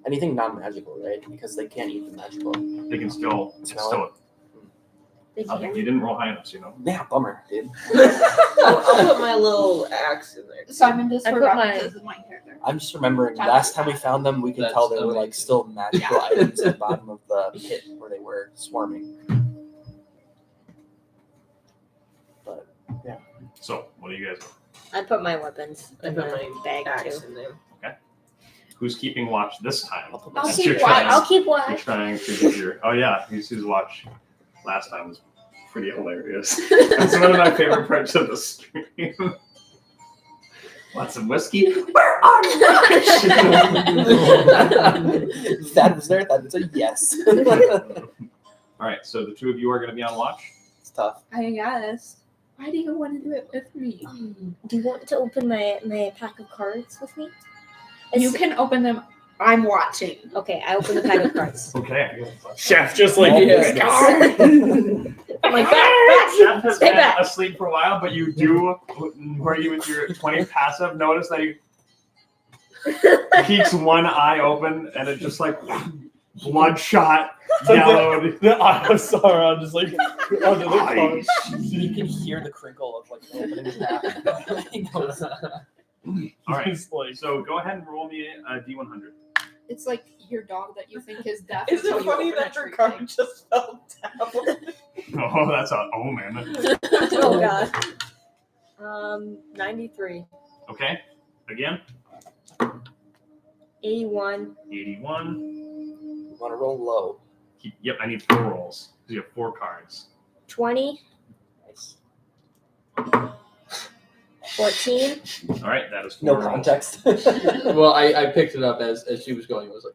anything non-magical, right? Because they can't eat the magical. They can still. It's still They you can. didn't roll high enough, so you know. Yeah, bummer, dude. I'll put my little axe in there. Simon just I for put my- references is my character. I'm just remembering last time we found them, we could That's tell there were like amazing. still magical items at the bottom of the pit where they were swarming. But So, what do you guys? I put my weapons I in put the my bag axe too. in there. Who's keeping watch this time? I'll put I'll my Since keep you're watch. trying- I'll keep You're watch. trying to get your. Oh yeah, who's watch last time was pretty hilarious. That's one of my favorite parts of the stream. Want some whiskey? Where are you? that was there. That's a yes. All right, so the two of you are going to be on watch. It's tough. I guess. Why do you want to do it with me? Do you want to open my pack of cards with me? You can open them. I'm watching. Okay, I open the pack of cards. Okay. Chef just like I'm like, back. Chef has Stay been back. asleep for a while, but you do, where you with your 20 passive, notice that he keeps one eye open and it just like bloodshot, yellowed. the eyes are just like under the Eyes. You can hear the crinkle of like opening the pack. He knows. All right, It's like so go ahead and roll me a D100. It's like your dog that you think is deaf. Is until it you funny open a that her treat card thing. just fell down? Oh, that's an omen. Oh god. 93, Okay, again, 81, 81. You want to roll low. Yep, I need 4 rolls because you have 4 cards. 20, Nice. 14. All right, that is 4 No rolls. context. Well, I picked it up as she was going. It was like,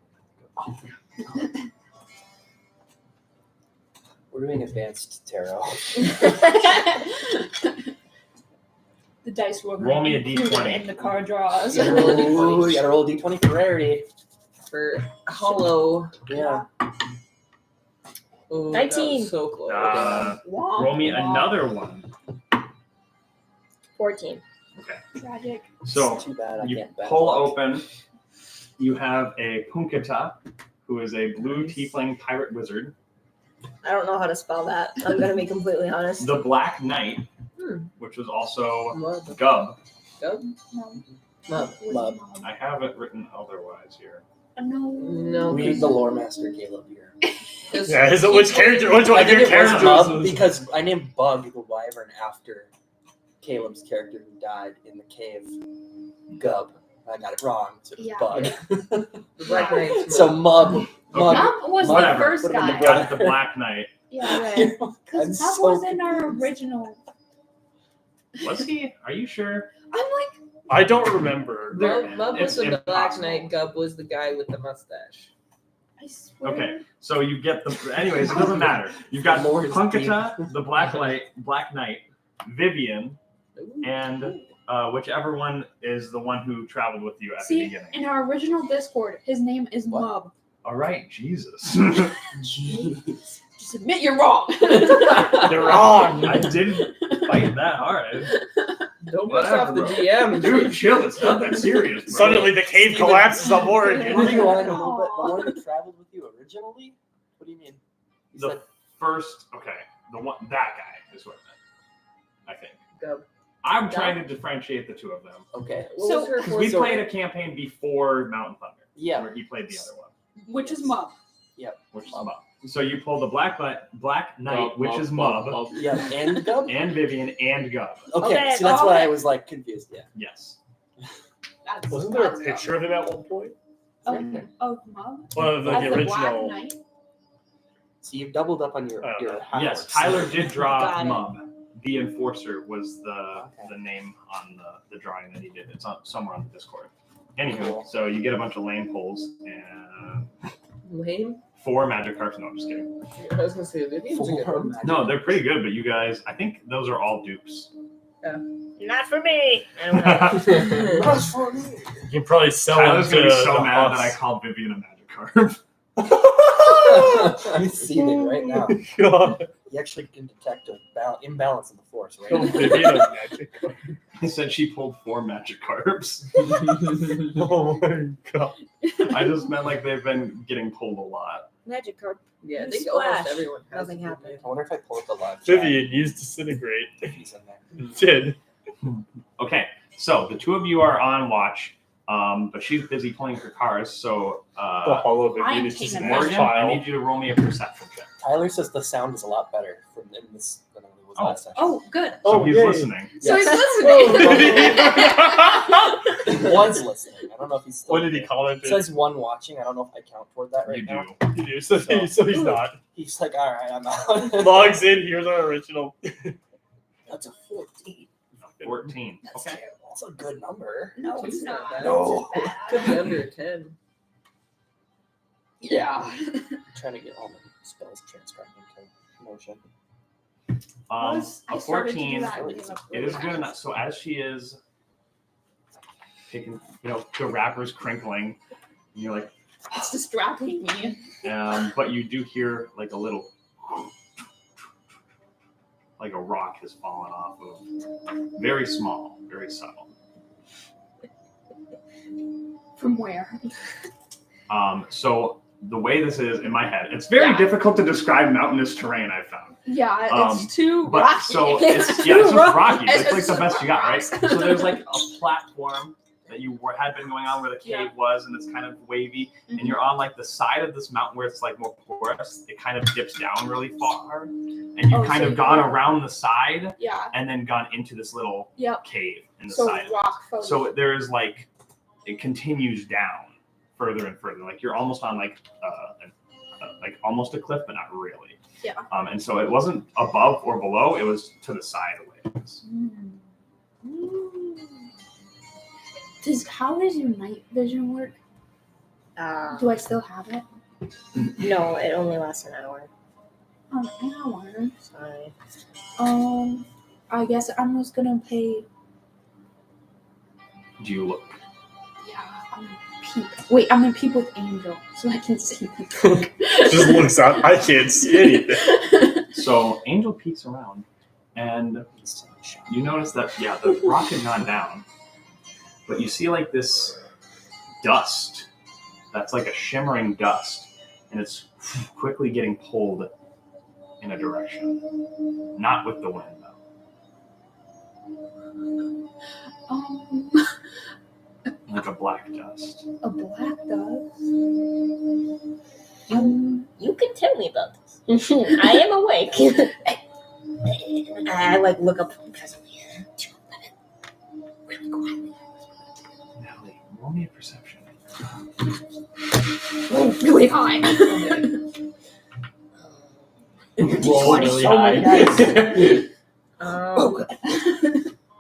We're doing advanced tarot. The dice will Roll me a included D20. in the card draws. You gotta roll, you gotta roll a d20 for rarity. For hollow. Yeah. Ooh, 19. that was so close. Womp Roll me womp. another one. 14. Tragic. So Too bad I you can't bet. pull open. You have a Punkata, who is a blue tiefling pirate wizard. I don't know how to spell that. I'm gonna be completely honest. The Black Knight, which was also Gub. Mom. Love. I have it written otherwise here. No. No, We need the lore master Caleb here. yeah. Is it which character? Which I one of think your it was characters? Bug because I named Bug the wyvern after Caleb's character who died in the cave, Gub. I got it wrong. So it was Yeah. Bug. The Black Knight's So Mub. Okay. Mub was Whatever. the first Put him in the guy. Got the Black Knight. Yeah, Right. I'm because Mub so was in our original. Was he? Are you sure? I'm like, I don't remember. Mub It's was the Black impossible. Knight. Gub was the guy with the mustache. I swear. Okay, so you get the. Anyways, it doesn't matter. You've got Lord is Punkata, the Black Knight, Vivian, and whichever one is the one who traveled with you at the See, beginning. in our original Discord, his name is What? Mub. All right, Jesus. Jeez. Just admit you're wrong. You're wrong. I didn't fight that hard. Don't piss off the Whatever, GM. Dude, chill. It's not that serious. Bro. Suddenly the cave collapses on board. Can you rewind a little bit? The one that traveled with you originally? What do you mean? You The said- first, okay, the one that guy is what I meant. I think. Gub. I'm trying to differentiate the two of them okay. What So- was her because we fourth played a campaign before Mountain Thunder, Yeah. where he played the other one, Which is Mub. which is Mub. So you pull the Black Knight, Gub, which Mub, is Mub, Mub, Mub. Yeah, and Gub? and Vivian and Gub. Okay, Okay, so that's all why I right. was like confused. Yeah. Yes. That's, Wasn't there a that's picture of him at one point? Of Mub? One of the As the Black original. Knight? So you've doubled up on your Oh. Yes, powers. Tyler did draw Got it. Mub. The Enforcer was the Okay. name on the drawing that he did. It's on, somewhere on the Discord. Anywho, Cool. so you get a bunch of lane pulls and Lame. 4 magic cards. No, I'm just kidding. I was gonna say Vivian's a good one. No, they're pretty good, but you guys, I think those are all dupes. Not for me. I don't know. That's for me. You can probably sell Tyler's him gonna to be so the mad that Huss. I called Vivian a magic card. You see it right now. God. You actually can detect a imbalance in the force, right? Don't Vivian a magic card. He said she pulled 4 magic cards. Oh my god. I just meant like they've been getting pulled a lot. Magic card. Yeah, I You think splash. almost everyone has Nothing it. happened. I wonder if I pull up the live chat Vivian used Disintegrate. if he's in there. Did. Okay, so the two of you are on watch, but she's busy pulling her cards. So The hollow Vivian I'm is just taking an a Morgan, I pile. need you to roll me a perception check. Tyler says the sound is a lot better from in this than it was Oh. last session. Oh, good. So Oh, he's yay. listening. So he's He listening. was listening. I don't know if he's still. What did he there. call it? It says one watching. I don't know if I count toward that right You now. do. You do. So he's not. He's like, all right, I'm out. Logs in. Here's our original. That's a 14. 14. That's Okay. terrible. That's a good number. No, it's not. No. Could be under 10. Yeah. I'm trying to get all my spells transcribed into motion. A I started to do 14. that with him. It is good enough. So as she is taking, the wrapper's crinkling, and you're like, It's distracting me. but you do hear like a little, like a rock has fallen off of, very small, very subtle. From where? So the way this is in my head, it's very Yeah. difficult to describe mountainous terrain. I found. Yeah, Um, it's too But rocky. so It's it's too just rocky. rocky. It's like It's the best you got, right? rocks. So there's like a platform that had been going on where the cave Yeah. was, and it's kind of wavy, and you're on like the side of this mountain where it's like more porous. It kind of dips down really far, and you've Oh, kind so of gone you're- around the side Yeah. and then gone into this little Yep. cave in the So side. rock photo. So there's like, it continues down further and further. Like you're almost on like almost a cliff, but not really. Yeah. And so it wasn't above or below; it was to the side of ways. How does your night vision work? Do I still have it? No, it only lasts an hour. An hour. Sorry. I guess I'm just gonna pay. Do you look? Yeah, I'm gonna peep. Wait, I'm gonna peep with Angel so I can see. Just looks out. I can't see anything. So Angel peeks around, and you notice that the rock had gone down, but you see like this dust that's like a shimmering dust, and it's quickly getting pulled in a direction, not with the wind though, like a black dust. A black dust. You can tell me about this. I am awake. I like look up presently. Natalie, roll me a perception. Oh, really high. Roll really so many high. Oh,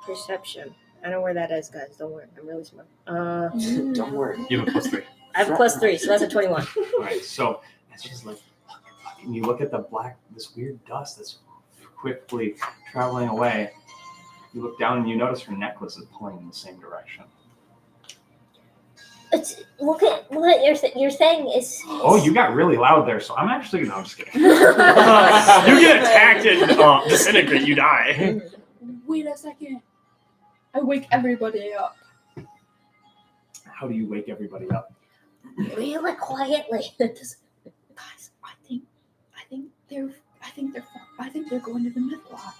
Perception. I know where that is, guys. Don't worry. I'm really smart. Don't worry. You have a +3. I have +3, so that's a 21. All right, so it's just like, and you look at this weird dust that's quickly traveling away. You look down and you notice her necklace is pulling in the same direction. Look at what you're saying is. Oh, you got really loud there, so I'm actually no, I'm just kidding. You get attacked and disintegrate, you die. wait a second. I wake everybody up. How do you wake everybody up? Really quietly. Guys, I think they're going to the Mythalot.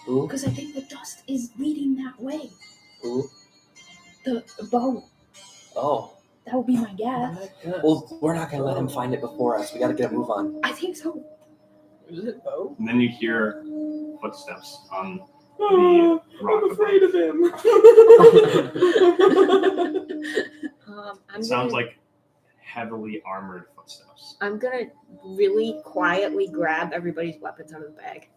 Ooh. Because I think the dust is leading that way. Ooh. The boat. Oh. That would be my guess. Well, we're not gonna let him find it before us. We gotta get a move on. I think so. Is it Bo? And then you hear footsteps on Oh, the rock. I'm afraid of him. I'm Sounds gonna, like heavily armored footsteps. I'm gonna really quietly grab everybody's weapons out of the bag.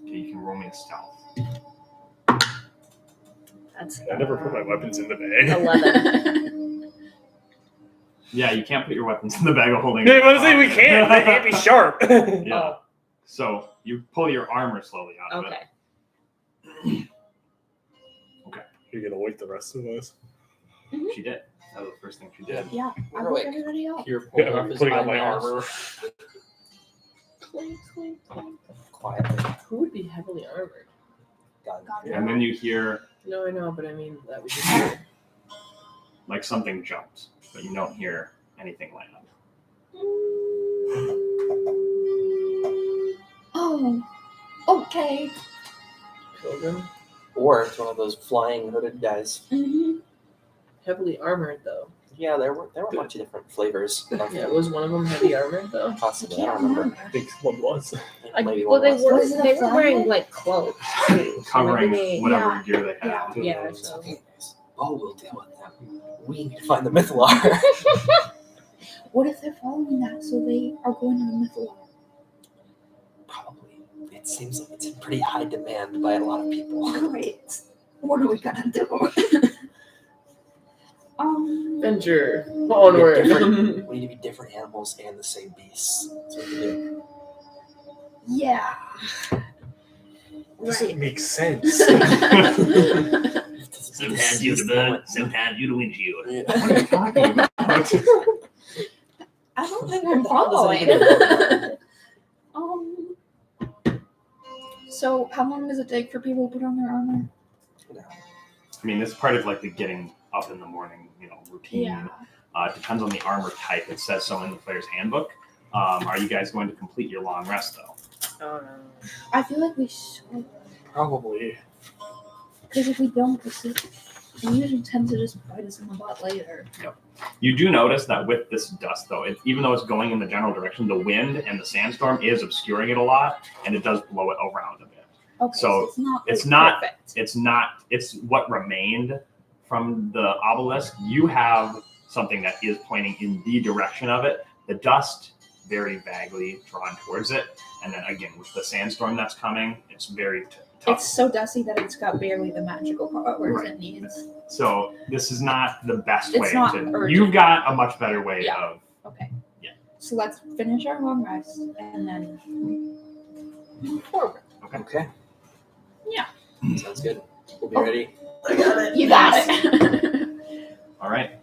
Okay, you can roll me a stealth. That's I never put my weapons in the bag. 11. Yeah, you can't put your weapons in the bag of holding. Yeah, I was saying we can't. They can't be sharp. Yeah. So you pull your armor slowly out of Okay. it. You're gonna wake the rest of us. She did. That was the first thing she did. Yeah, I We're woke awake. everybody up. You're Yeah, pulling I'm up his putting on my eyeballs. armor. Clink, clink, clink. Quietly. Who would be heavily armored? God. And then you hear No, I know, but I mean that would be like something jumped, but you don't hear anything land. Oh, okay. Pilgrim. Or it's one of those flying hooded guys. Mm-hmm. Heavily armored though. Yeah, there were a bunch of different flavors. Yeah, was one of them heavy armored though? Possibly. I don't remember. I think one was. Maybe Well, one they was. were Was it a they were flag? wearing like clothes too. So Covering maybe they- whatever gear they had. Yeah. Yeah. It's So okay, guys. Oh, we'll deal with them. We need to find the Mythalar. What if they're following that so they are going to the Mythalot? Probably. It seems like it's in pretty high demand by a lot of people. Great. What are we gonna do? Venture. We Onward. need to be different animals and the same beasts. That's what we do. Yeah. Doesn't make sense. Sometimes you're the bird, sometimes you're the windshield. Yeah. What are you talking about? I don't think I'm following. So how long does it take for people to put on their armor? I mean, it's part of like the getting up in the morning, routine. Yeah. It depends on the armor type. It says so in the player's handbook. Are you guys going to complete your long rest though? Oh no. I feel like we should. Probably. Because if we don't, they usually tend to just bite us in the butt later. You do notice that with this dust, though, even though it's going in the general direction, the wind and the sandstorm is obscuring it a lot, and it does blow it around a bit. Okay, So, it's not. it's not. It's what remained from the obelisk. You have something that is pointing in the direction of it. The dust very vaguely drawn towards it, and then again with the sandstorm that's coming, it's very tough. It's so dusty that it's got barely the magical powers it needs. So this is not the best It's way not to. urgent. You've got a much better way Yeah. of. Okay. Yeah. So let's finish our long rest and then move forward. Okay. Yeah. Sounds good. We'll be Oh. ready. I got it. You got it. All right.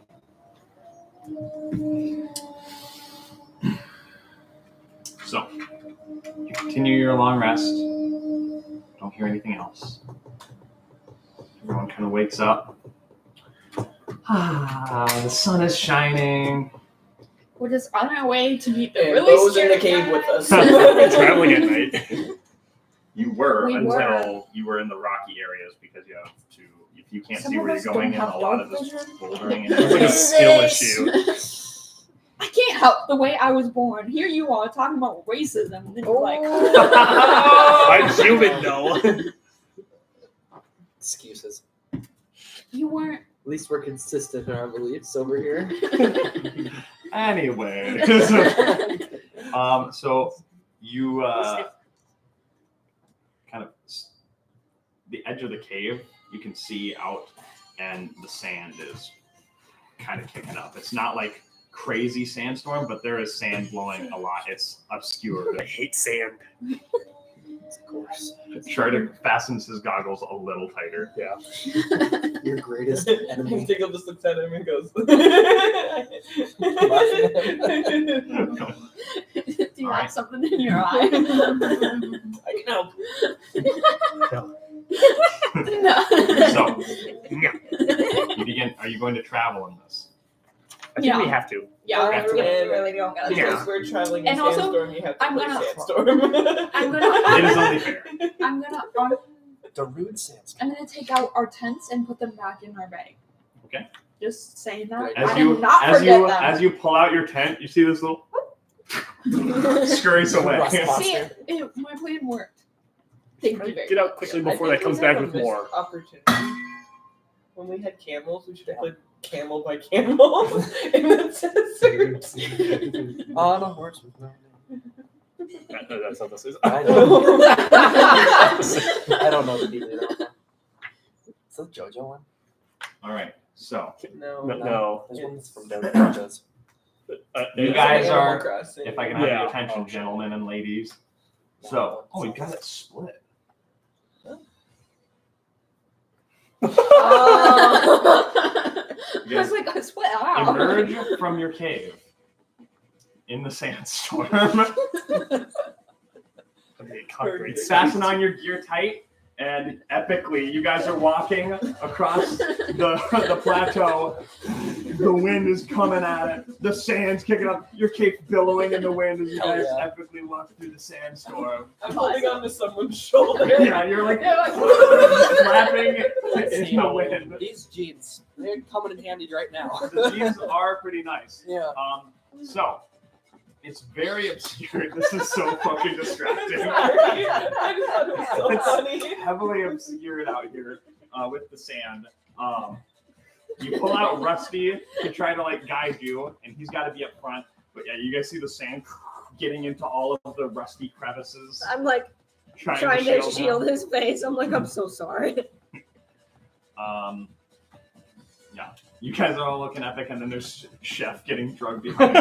So, you continue your long rest. Don't hear anything else. Everyone kind of wakes up. The sun is shining. We're just on our way to meet the And really Bo's in the scary cave with guy. us. Traveling at night. You were We until were. you were in the rocky areas because you have to. If you can't Some see of where us you're going, don't in have a lot dark of this vision. bouldering. It's like a And skill issue. I can't help the way I was born. Here you are talking about racism, and then you're like, I'm human though. Excuses. You weren't. At least we're consistent in our beliefs over here. Anyway, so you kind of the edge of the cave. You can see out, and the sand is kind of kicking up. It's not like crazy sandstorm, but there is sand blowing a lot. It's obscured. I hate sand. Of course. Shardik fastens his goggles a little tighter. Yeah. Your greatest I enemy. think just looks at him and goes. Do you Alright. have something in your eye? I can help. No. So, you begin. Are you going to travel in this? I think we have to. Yeah. Have to. Really don't got Because we're traveling in And also, sandstorm, you have to I'm play gonna- sandstorm. It is only fair. I'm gonna Darude Sands. I'm gonna take out our tents and put them back in our bag. Okay. Just saying that. As I you did not forget them. as you pull out your tent, you see this little scurries away. Rust See, monster. my plan worked. Thank you very Get out quickly I before think that comes we have back a with missed more. Opportunity. When we had camels, we should have played camel by camel in the desert. On a horse with no name. That's how this is. I know. I don't know the beat at all. Is that the JoJo one? All right. So No. No. There's one that's from JoJo's. You guys Animal are- Crossing. if I can have Yeah. your attention, gentlemen and ladies. So, oh, you got it split. I was like, I split out. Emerge from your cave in the sandstorm. Okay, concrete. Fasten on your gear tight, and epically, you guys are walking across the plateau. The wind is coming at it. The sand's kicking up. Your cape billowing in the wind as you Hell guys yeah. epically walk through the sandstorm. I'm holding on to someone's shoulder. Yeah, you're like flapping in the wind. These jeans, they're coming in handy right now. The jeans are pretty nice. Yeah. So it's very obscure. This is so fucking distracting. Sorry. I just thought it was so It's funny. heavily obscured out here with the sand. You pull out Rusty to try to like guide you, and he's got to be up front. But yeah, you guys see the sand getting into all of the rusty crevices. I'm like trying to shield his face. I'm like, I'm so sorry. Yeah, you guys are all looking epic, and then there's Chef getting drugged behind. We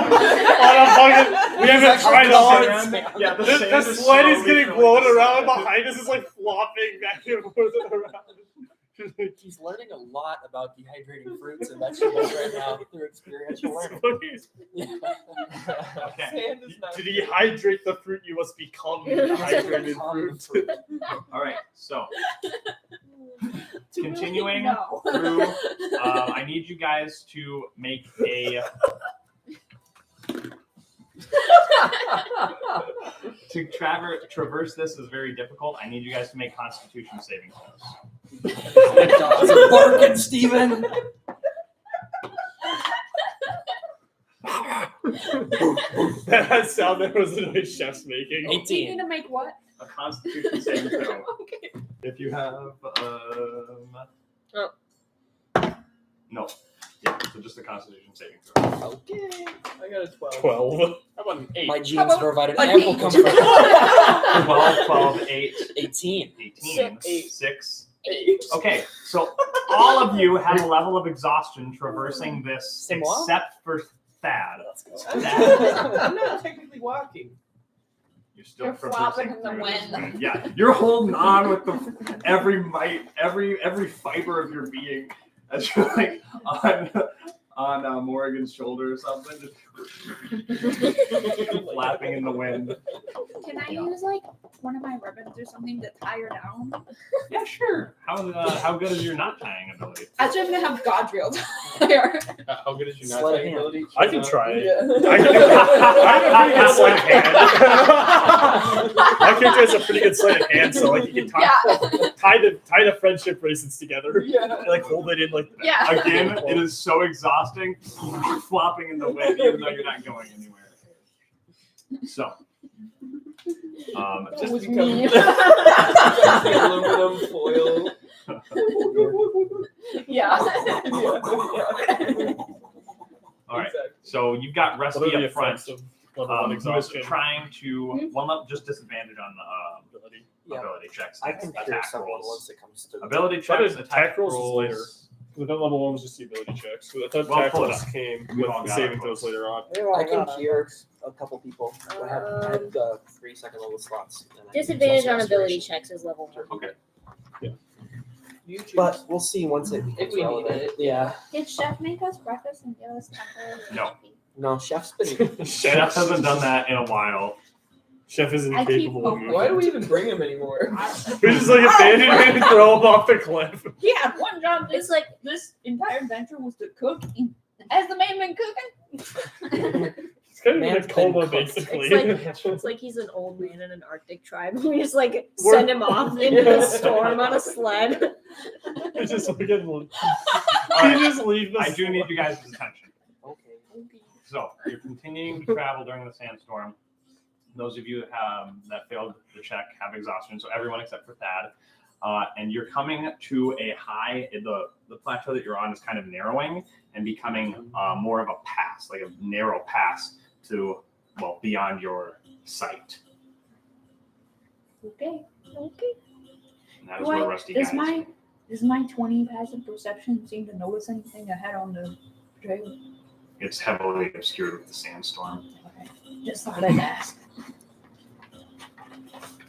haven't tried the all. sand, yeah, the The sand sled is slowly getting filling blown the around sand. behind us. Is like flopping back and forth around. He's learning a lot about dehydrating fruits and vegetables right now through experiential learning. Yeah. Okay. Sand is not To dehydrate the fruit, you must become dehydrated fruit. All right, so continuing No. through, I need you guys to make a to traverse this is very difficult. I need you guys to make Constitution saving throws. Dogs are barking, Steven. That sound that was the noise Chef's making. You need 18. to make what? A Constitution saving throw. Okay. If you have Oh. No. Yeah, so just a Constitution saving throw. Okay. I got a 12. 12. How about an 8? My How genes about provided a ample peach? comfort. 12, 12, 8, 18. 18, Six. 6. 8. Okay, so all of you have a level of exhaustion traversing this, C'est moi? except for Thad. Let's go. I'm not technically walking. You're still You're traversing flopping in the through this. wind. Yeah, you're holding on with the every might, every fiber of your being as you're like on Morgan's shoulder or something, just flapping in the wind. Can I use like one of my ribbons or something to tie her down? Yeah, sure. How good is your knot tying ability? Actually, I'm gonna have Godriel tie her. How good is your Sleight not of tying hand. ability? I can try it. Yeah. I have a pretty good sleight of hand. My character has a pretty good sleight of hand, so like you can tie the friendship bracelets together. Yeah. And, like hold it in like Yeah. Again, it is so exhausting, flopping in the wind, even though you're not going anywhere. So, Just was become me. the aluminum foil. Yeah. All right. Exactly. So you've got What are Rusty the up front. effects of level 1 Who is exhaustion? trying to one level, just disadvantage on Ability. Yeah. ability checks. I and can cure attack someone rolls. once it comes to Ability Thought checks, attack rolls was later. I thought level 1 was just the ability checks. So I thought Well, attack pull it rolls up. came We've with all the got saving our throws later on. I can cure a couple people. I had 3 second level slots. and I can Disadvantage use on also ability restoration. checks is level 1. Okay. You choose. But we'll see once it If becomes we need relevant. it. Yeah. Did Chef make us breakfast and give us temporary No. HP? No, Chef's been. Chef hasn't done that in a while. Chef is I keep incapable of hoping. moving. Why do we even bring him anymore? We just like abandon him and throw him off the cliff. He had one job. It's like this entire adventure was to cook. Has the man been cooking? He's kind of in a Man's been coma, cooked. basically. It's like he's an old man in an Arctic tribe. We just like send him off into the storm on a sled. It's just fucking. All right. You just leave the. I do need you guys' attention. Okay. So you're continuing to travel during the sandstorm. Those of you that failed the check have exhaustion, so everyone except for Thad. And you're coming to a high. The plateau that you're on is kind of narrowing and becoming more of a pass, like a narrow pass to beyond your sight. Okay. And that is where Rusty Does guides. my 20 passive perception seem to notice anything ahead on the trail? It's heavily obscured with the sandstorm. Okay. Just thought I'd ask.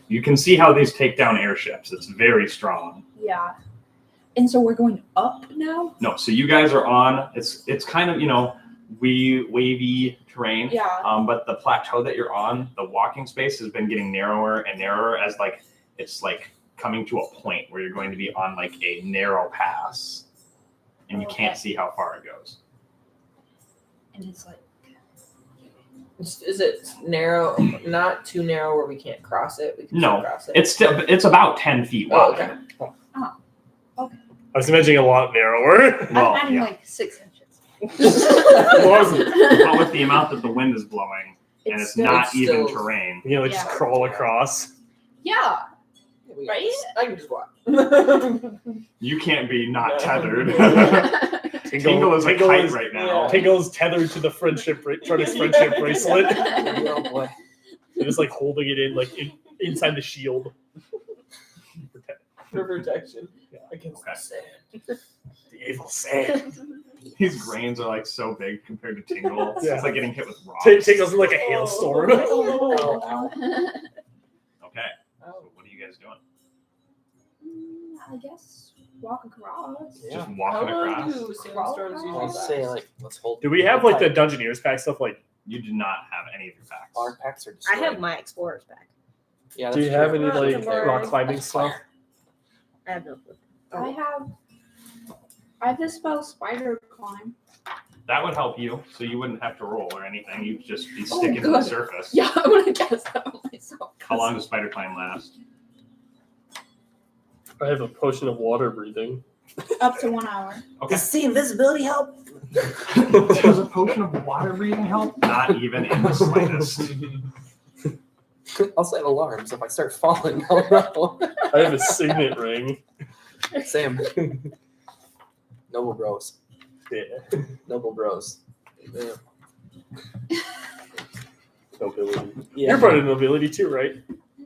You can see how these take down airships. It's very strong. Yeah. And so we're going up now? No, so you guys are on. It's kind of wavy terrain. Yeah. But the plateau that you're on, the walking space has been getting narrower and narrower as it's coming to a point where you're going to be on like a narrow pass, and you can't see how far it goes. And it's like, Is it narrow? Not too narrow where we can't cross it. We can No, still cross it. It's about 10 feet wide. Oh, okay. I was imagining a lot narrower. Well, I'm adding yeah. like 6 inches. But with the amount that the wind is blowing, and it's still- not it's even still- terrain. You know, just Yeah. crawl across. Yeah. We got Right? this. I can just walk. You can't be not No. tethered. Tingle Tingle is a Tingle kite is- right now. yeah. Tingle's tethered to the Turner's friendship bracelet. Oh boy. They're just like holding it inside the shield. For protection Yeah. against Okay. the sand. The evil sand. These grains are like so big compared to Tingle. Yeah. It's like getting hit with rocks. Tingle's in like a hailstorm. Oh, ow. Okay. Oh. So what are you guys doing? I guess walk across. Yeah. Just How walking long across? do sandstorms usually I'll last? say let's hold. Do we have like the Dungeoneers pack stuff? Like, You do not have any of your packs. Our packs are I destroyed. have my explorer's pack. Yeah, do you that's have true. any like Tomorrow. rock climbing stuff? I have no clue. I have this spell spider climb. That would help you, so you wouldn't have to roll or anything. You'd just be Oh, sticking to the good. surface. Yeah, I want to guess that on myself. How long does spider climb last? I have a potion of water breathing. Up to 1 hour. Okay. Does the invisibility help? Does a potion of water breathing help? Not even in the slightest. I'll set alarms if I start falling. I'll know. I have a signet ring. Sam. Noble bros. Yeah. Noble bros. Yeah. Nobility. Yeah. You're part of nobility too, right?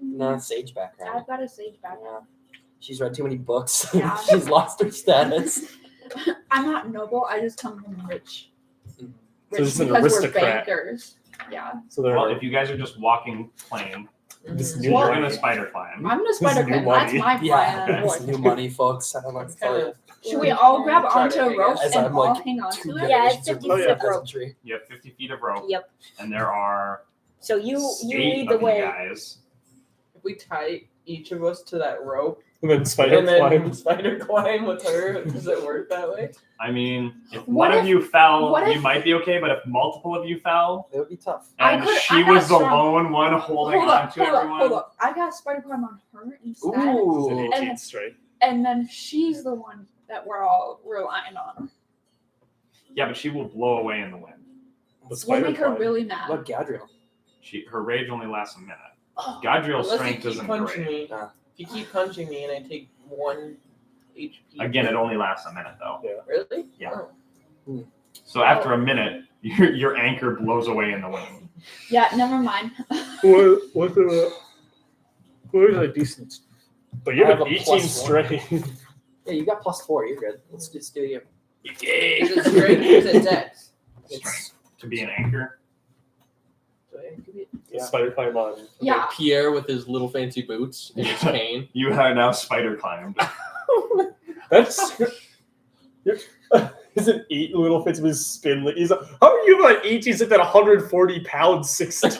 Nah, sage background. I've got a sage background. Yeah. She's read too many books. Yeah. She's lost her status. I'm not noble. I just come from rich. So Rich just an because we're aristocrat. bankers. Yeah. So they're Well, like, if you guys are just walking plain, this Mhm. new you're money. gonna spider climb. I'm gonna is spider new climb. That's money. my Yeah, plan. it's new money, folks. I don't know what to It's tell kind you. of. Should we all grab onto a rope As and I'm, all like, hang on Two to it? Yeah, it's generations 50 removed feet from of the rope. peasantry. You have 50 feet of rope. Yep. And there are So you 8 lead the of you way. guys. If we tie each of us to that rope And then spider and then climb. spider climb with her, does it work that way? I mean, if What one of if- you fell, what you if- might be okay, but if multiple of you fell, It would be tough. and I she got was the strong. lone one holding on to everyone. hold up. I got spider climb on her instead. Ooh. An And- 18th strike. And then she's the one that we're all relying on. Yeah, but she will blow away in the wind. The We'll spider make her climb. really What mad. about Gadriel? Her rage only lasts a minute. Oh, Gadriel's Unless you strength keep isn't punching great. me. If you keep punching me and I take one HP. Again, it only lasts a minute though. Really? Yeah. Oh. So after a minute, your anchor blows away in the wind. Yeah, never mind. What is a decent? But you I have have an a 18 +1. strength. Yeah, you got +4. You're good. Let's just do you. Is it strength or is it dex? It's To be an anchor. Do I incubate? Yeah. Spider climb on. Yeah. Pierre with his little fancy boots and his cane. You are now spider climbed. That's. Is it 8 little fits with his spin? Like, how are you about 18 at that 140 pounds 6'2"?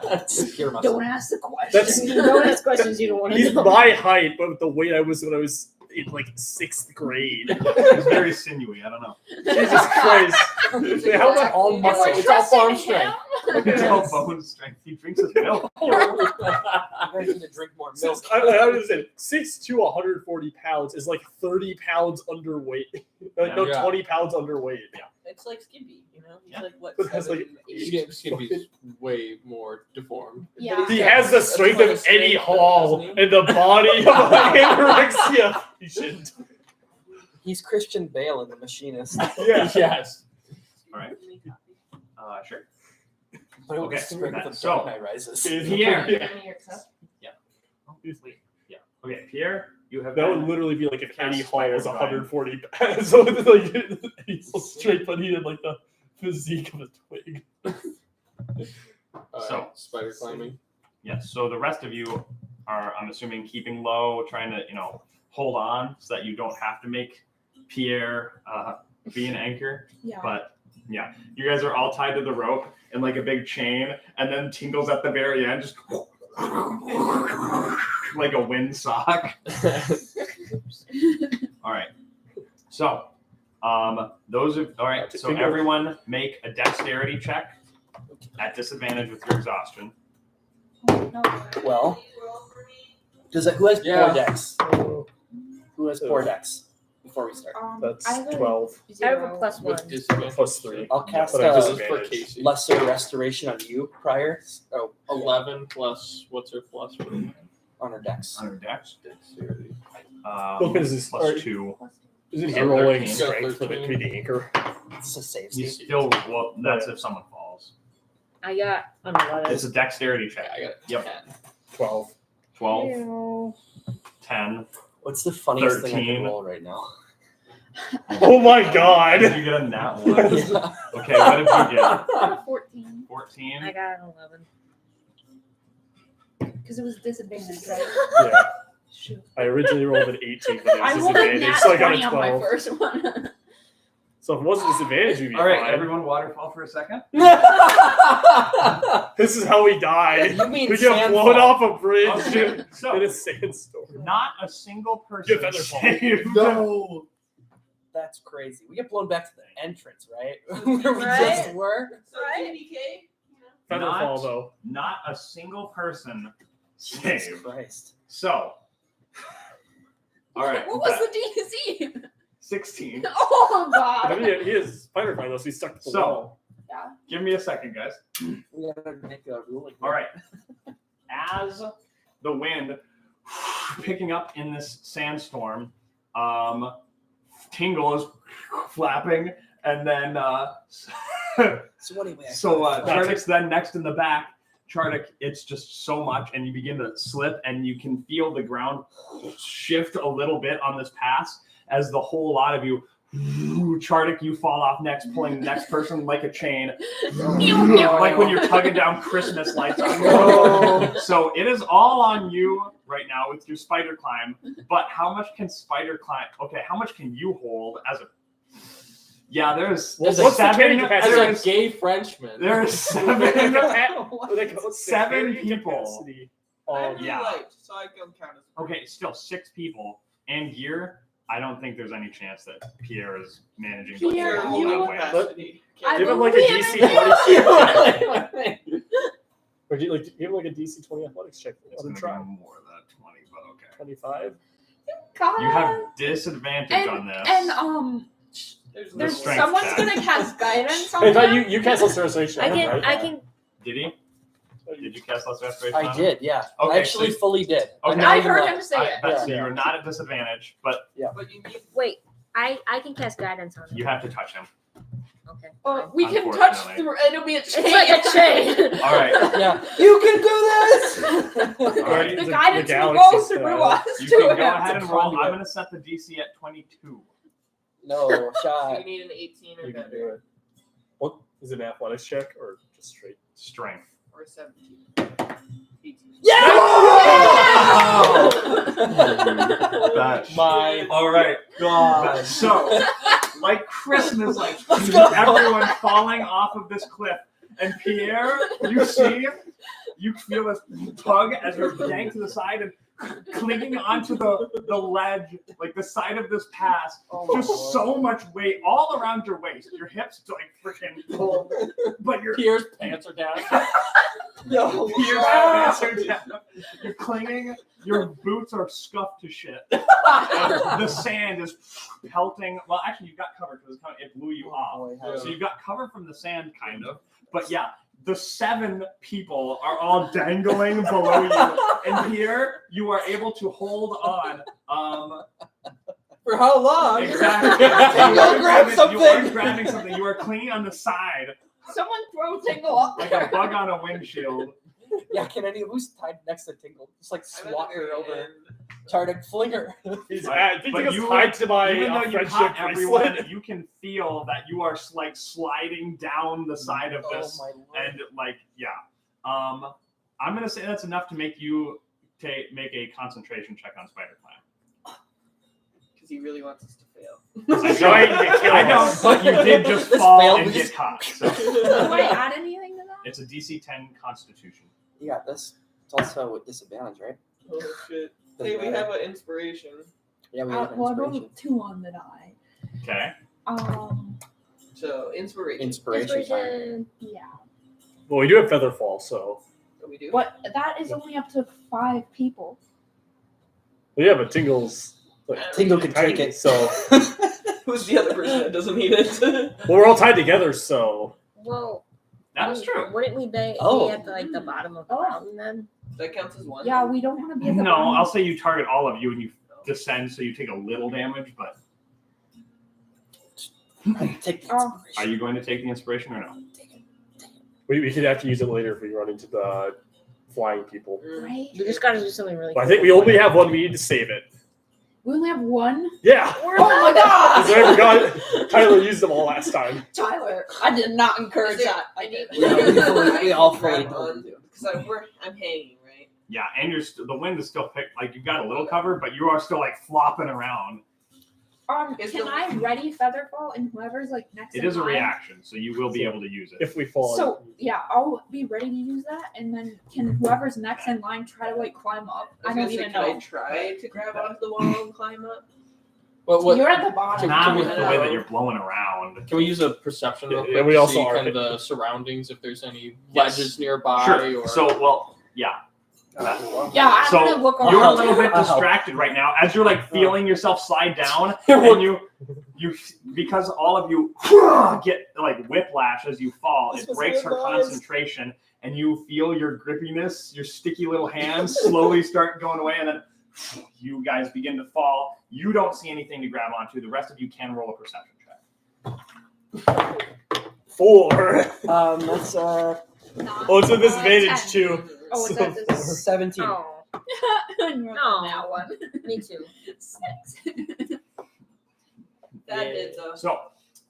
That's pure muscle. Don't ask the question. That's- Don't ask questions you don't want to He's know. my height, but with the weight I was when I was in like 6th grade. It's very sinewy. I don't know. Jesus Christ! How about all And muscle? we're It's all farm trusting him. strength. It's all bone strength. He drinks his milk. You guys need to drink more milk. I was saying 6'2", 140 pounds is like 30 pounds underweight. Like, no, Yeah. 20 pounds underweight. It's like Skimpy, you know? He's Yeah. like, what, But that's 7, like- 8? Skimpy's way more deformed. Yeah. He has the strength of Eddie strength, Hall doesn't he? and the body of an anorexia patient. He's Christian Bale in The Machinist. Yeah. Yes. All right. Sure. But it Okay, was strength okay, of so- Dark Knight Rises. Pierre. Yeah. Yeah. Okay, Pierre, you have That been- would literally be like if Eddie Cast Hall was Spider 140 pounds. So it's like he's so straight, but he had like the physique of a twig. So- spider climbing. Yes. So the rest of you are, I'm assuming, keeping low, trying to, hold on so that you don't have to make Pierre be an anchor. Yeah. But yeah, you guys are all tied to the rope in like a big chain, and then Tingle's at the very end, just like a windsock. All right. So, all right. So everyone make a dexterity check at disadvantage with your exhaustion. No. Well, who has Yeah. poor decks? Who has poor decks? Before we start, That's I have a 12 I have a zero. +1. With disadvantage. plus 3. I'll cast but I have This is for disadvantage. Casey. lesser restoration on you prior. Oh, 11 plus, what's her plus for on her decks. On your dex. dexterity? Look at this. Plus 2. Is it So here rolling 13. strength for the, to be the anchor? It's a save You state. still, well, that's if someone falls. I got an 11. It's a dexterity check. I got Yep. 10. 12. 12, Ew. 10. What's the funniest thing I 13. can roll right now? Oh my god! Did you get a nat 1? Yeah. Okay, what did you get? I got a 14 14? I got an 11. because it was disadvantage, right? Yeah. Shoot. I originally rolled an 18, but it I was rolled a disadvantage, nat so I got 20 a on my 12. first one. So if it wasn't disadvantage, we'd be All right, fine. everyone waterfall for a second. This is how we die. You mean We get Sandfall. blown off a bridge Okay, in so a sandstorm. not a single person Get Featherfall. saved. No. That's crazy. We get blown back to the entrance, right? Where we just Right? were. So Right? TBK? Featherfall, though. Not a single person Jesus saved. Christ. So, all right, What was the DC? 16. Oh I god. mean, he is Spider-Man, though, so he's stuck to the So- wall. Give me a second, guys. We gotta make a ruling. All right. As the wind picking up in this sandstorm, Tingle is flapping, and then So anyway, Chardic's then next in the back. Chardic, it's just so much, and you begin to slip, and you can feel the ground shift a little bit on this pass as the whole lot of you. Chardic, you fall off next, pulling the next person like a chain, like when you're tugging down Christmas lights. So it is all on you right now with your spider climb. But how much can spider climb? Okay, how much can you hold as a? Yeah, there's What's the carrying capacity? As There's a gay Frenchman. there's seven What's the Seven carrying people. capacity? I'm yeah. light, so I don't count as. Okay, still 6 people and gear. I don't think there's any chance that Pierre is managing to Pierre, hold you- that way. capacity. I Give him like a believe DC in 20. Or do you like give him like a DC 20 athletics check? It's Let him gonna try. be more than 20, but okay. 25. God. You have disadvantage on this. And There's The there's strength someone's check. gonna cast guidance on I thought him. you cancel restoration. I can, right? I can, Did he? Did you cast Lesser Aspiration? on I him? did, yeah. Okay, I actually so- fully did. Okay. I heard him say it. So you're not at disadvantage, but But you need Wait, I can cast guidance on you him. have to touch him. Okay. Oh, we can touch Unfortunately. through, and it'll be a It's like a chain. All right. Yeah. You can do this! All right. the guidance will galaxy go style. through us You to can him. go ahead and roll. conduit. I'm going to set the DC at 22. No so shot. you need an 18 or You can do better, it. What is it? An athletics check or just straight? Strength. or 17. 18. That's My all right. God. So, like Christmas, like Let's go. everyone falling off of this cliff, and Pierre, you feel this tug as you're yanked to the side and clinging onto the ledge, like the side of this pass. Just so much weight all around your waist. Your hips like freaking pull, but your Pierre's pants are down. Your pants are down. You're clinging. Your boots are scuffed to shit. And the sand is pelting. Well, actually, you got covered because it blew you off. So you got covered from the sand, kind of. But yeah, the 7 people are all dangling below you, and here you are able to hold on. For how long? Exactly. Go grab something. You are grabbing something. You are clinging on the side Someone throw Tingle up like a bug on a windshield. Yeah, can who's tied next to Tingle? Just like I'm at swat the her very over, end. try to fling her. I think But it's you- tied to my Even though you friendship caught everyone, bracelet. you can feel that you are like sliding down the side of Oh this, my lord. and like yeah. I'm gonna say that's enough to make you make a concentration check on Spider Clan. Because he really wants us to fail. I'm trying to kill I know, us. but you did just This fall failed and me. get caught. So Do I add anything to that? it's a DC 10 Constitution. You got this. It's also with disadvantage, right? Oh shit. Doesn't Hey, we matter. have an inspiration. Yeah, we have an Well, I inspiration. rolled 2 on the die. Okay. So, inspiration. Inspiration time. Inspiration. Yeah. Well, we do have Featherfall, so What we do? But that is only up to 5 people. well, yeah, but Tingle's like, Tingle can tiny, take it. So Who's the other person that doesn't need it? well, we're all tied together, so Well, That is true. Wouldn't we be Oh. at the bottom of the Oh. mountain then? That counts as one. Yeah, we don't want to be at the No, bottom. I'll say you target all of you and you descend, so you take a little damage. But Take the Oh. are you going to take the inspiration or no? we could have to use it later if we run into the flying people. Right? We just gotta do something really But I think we only have one. We need to save it. We only have 1. Yeah. Oh my god! Because I forgot Tyler used them all last time. Tyler, I did not encourage that. I need. Yeah, we all fully grab told on you. because I'm hanging, right? Yeah, and the wind is still picked. Like you've got a little cover, but you are still like flopping around. Is Can the- I ready Featherfall and whoever's like next It in is a line? reaction, so you will be able to use it. If we fall. So yeah, I'll be ready to use that, and then can whoever's next in line try to like climb up? I don't even Can I know. try to grab onto the wall and climb up? What? You're at the bottom. Not Can we- with the way that you're blowing around. Can we use a perception real Yeah, quick we to also see are kind of hitting. the surroundings, if there's any Yes. ledges nearby? Sure. Or... So, well, yeah. Yeah, I'm So, gonna look You're a around. little bit I'll help. distracted right now as you're like feeling yourself slide down, and you because all of you get like whiplash as you fall. This It was breaks her realized. concentration, and you feel your grippiness, your sticky little hands slowly start going away, and then you guys begin to fall. You don't see anything to grab onto. The rest of you can roll a perception check. 4. That's Oh, it's a disadvantage 10. too. Oh, it's So- at 17. Oh, You're on that one. me too. 6. That did though. So,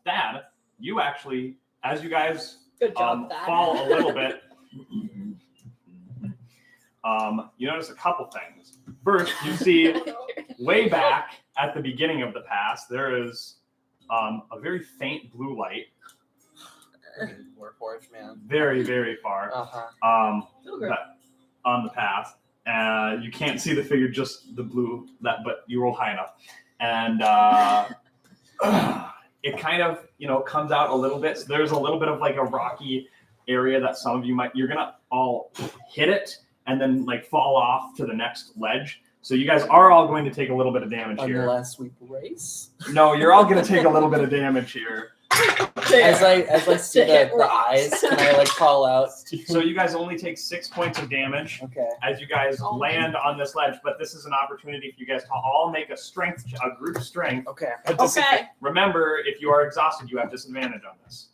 Thad, you actually, as you guys Good job, Thad. fall a little bit, you notice a couple things. First, you see way back at the beginning of the pass, there is a very faint blue light, Warforged, man. very, very far, Uh-huh. that- on the path. You can't see the figure, just the blue, but you rolled high enough. And it kind of, comes out a little bit. So there's a little bit of like a rocky area that some of you you're going to all hit it and then like fall off to the next ledge. So you guys are all going to take a little bit of damage here. Unless we brace. No, you're all going to take a little bit of damage here. As I see the eyes, can I like call out? So you guys only take 6 points of damage Okay. as you guys land on this ledge, but this is an opportunity for you guys to all make a group strength. Okay. Okay. Remember, if you are exhausted, you have disadvantage on this.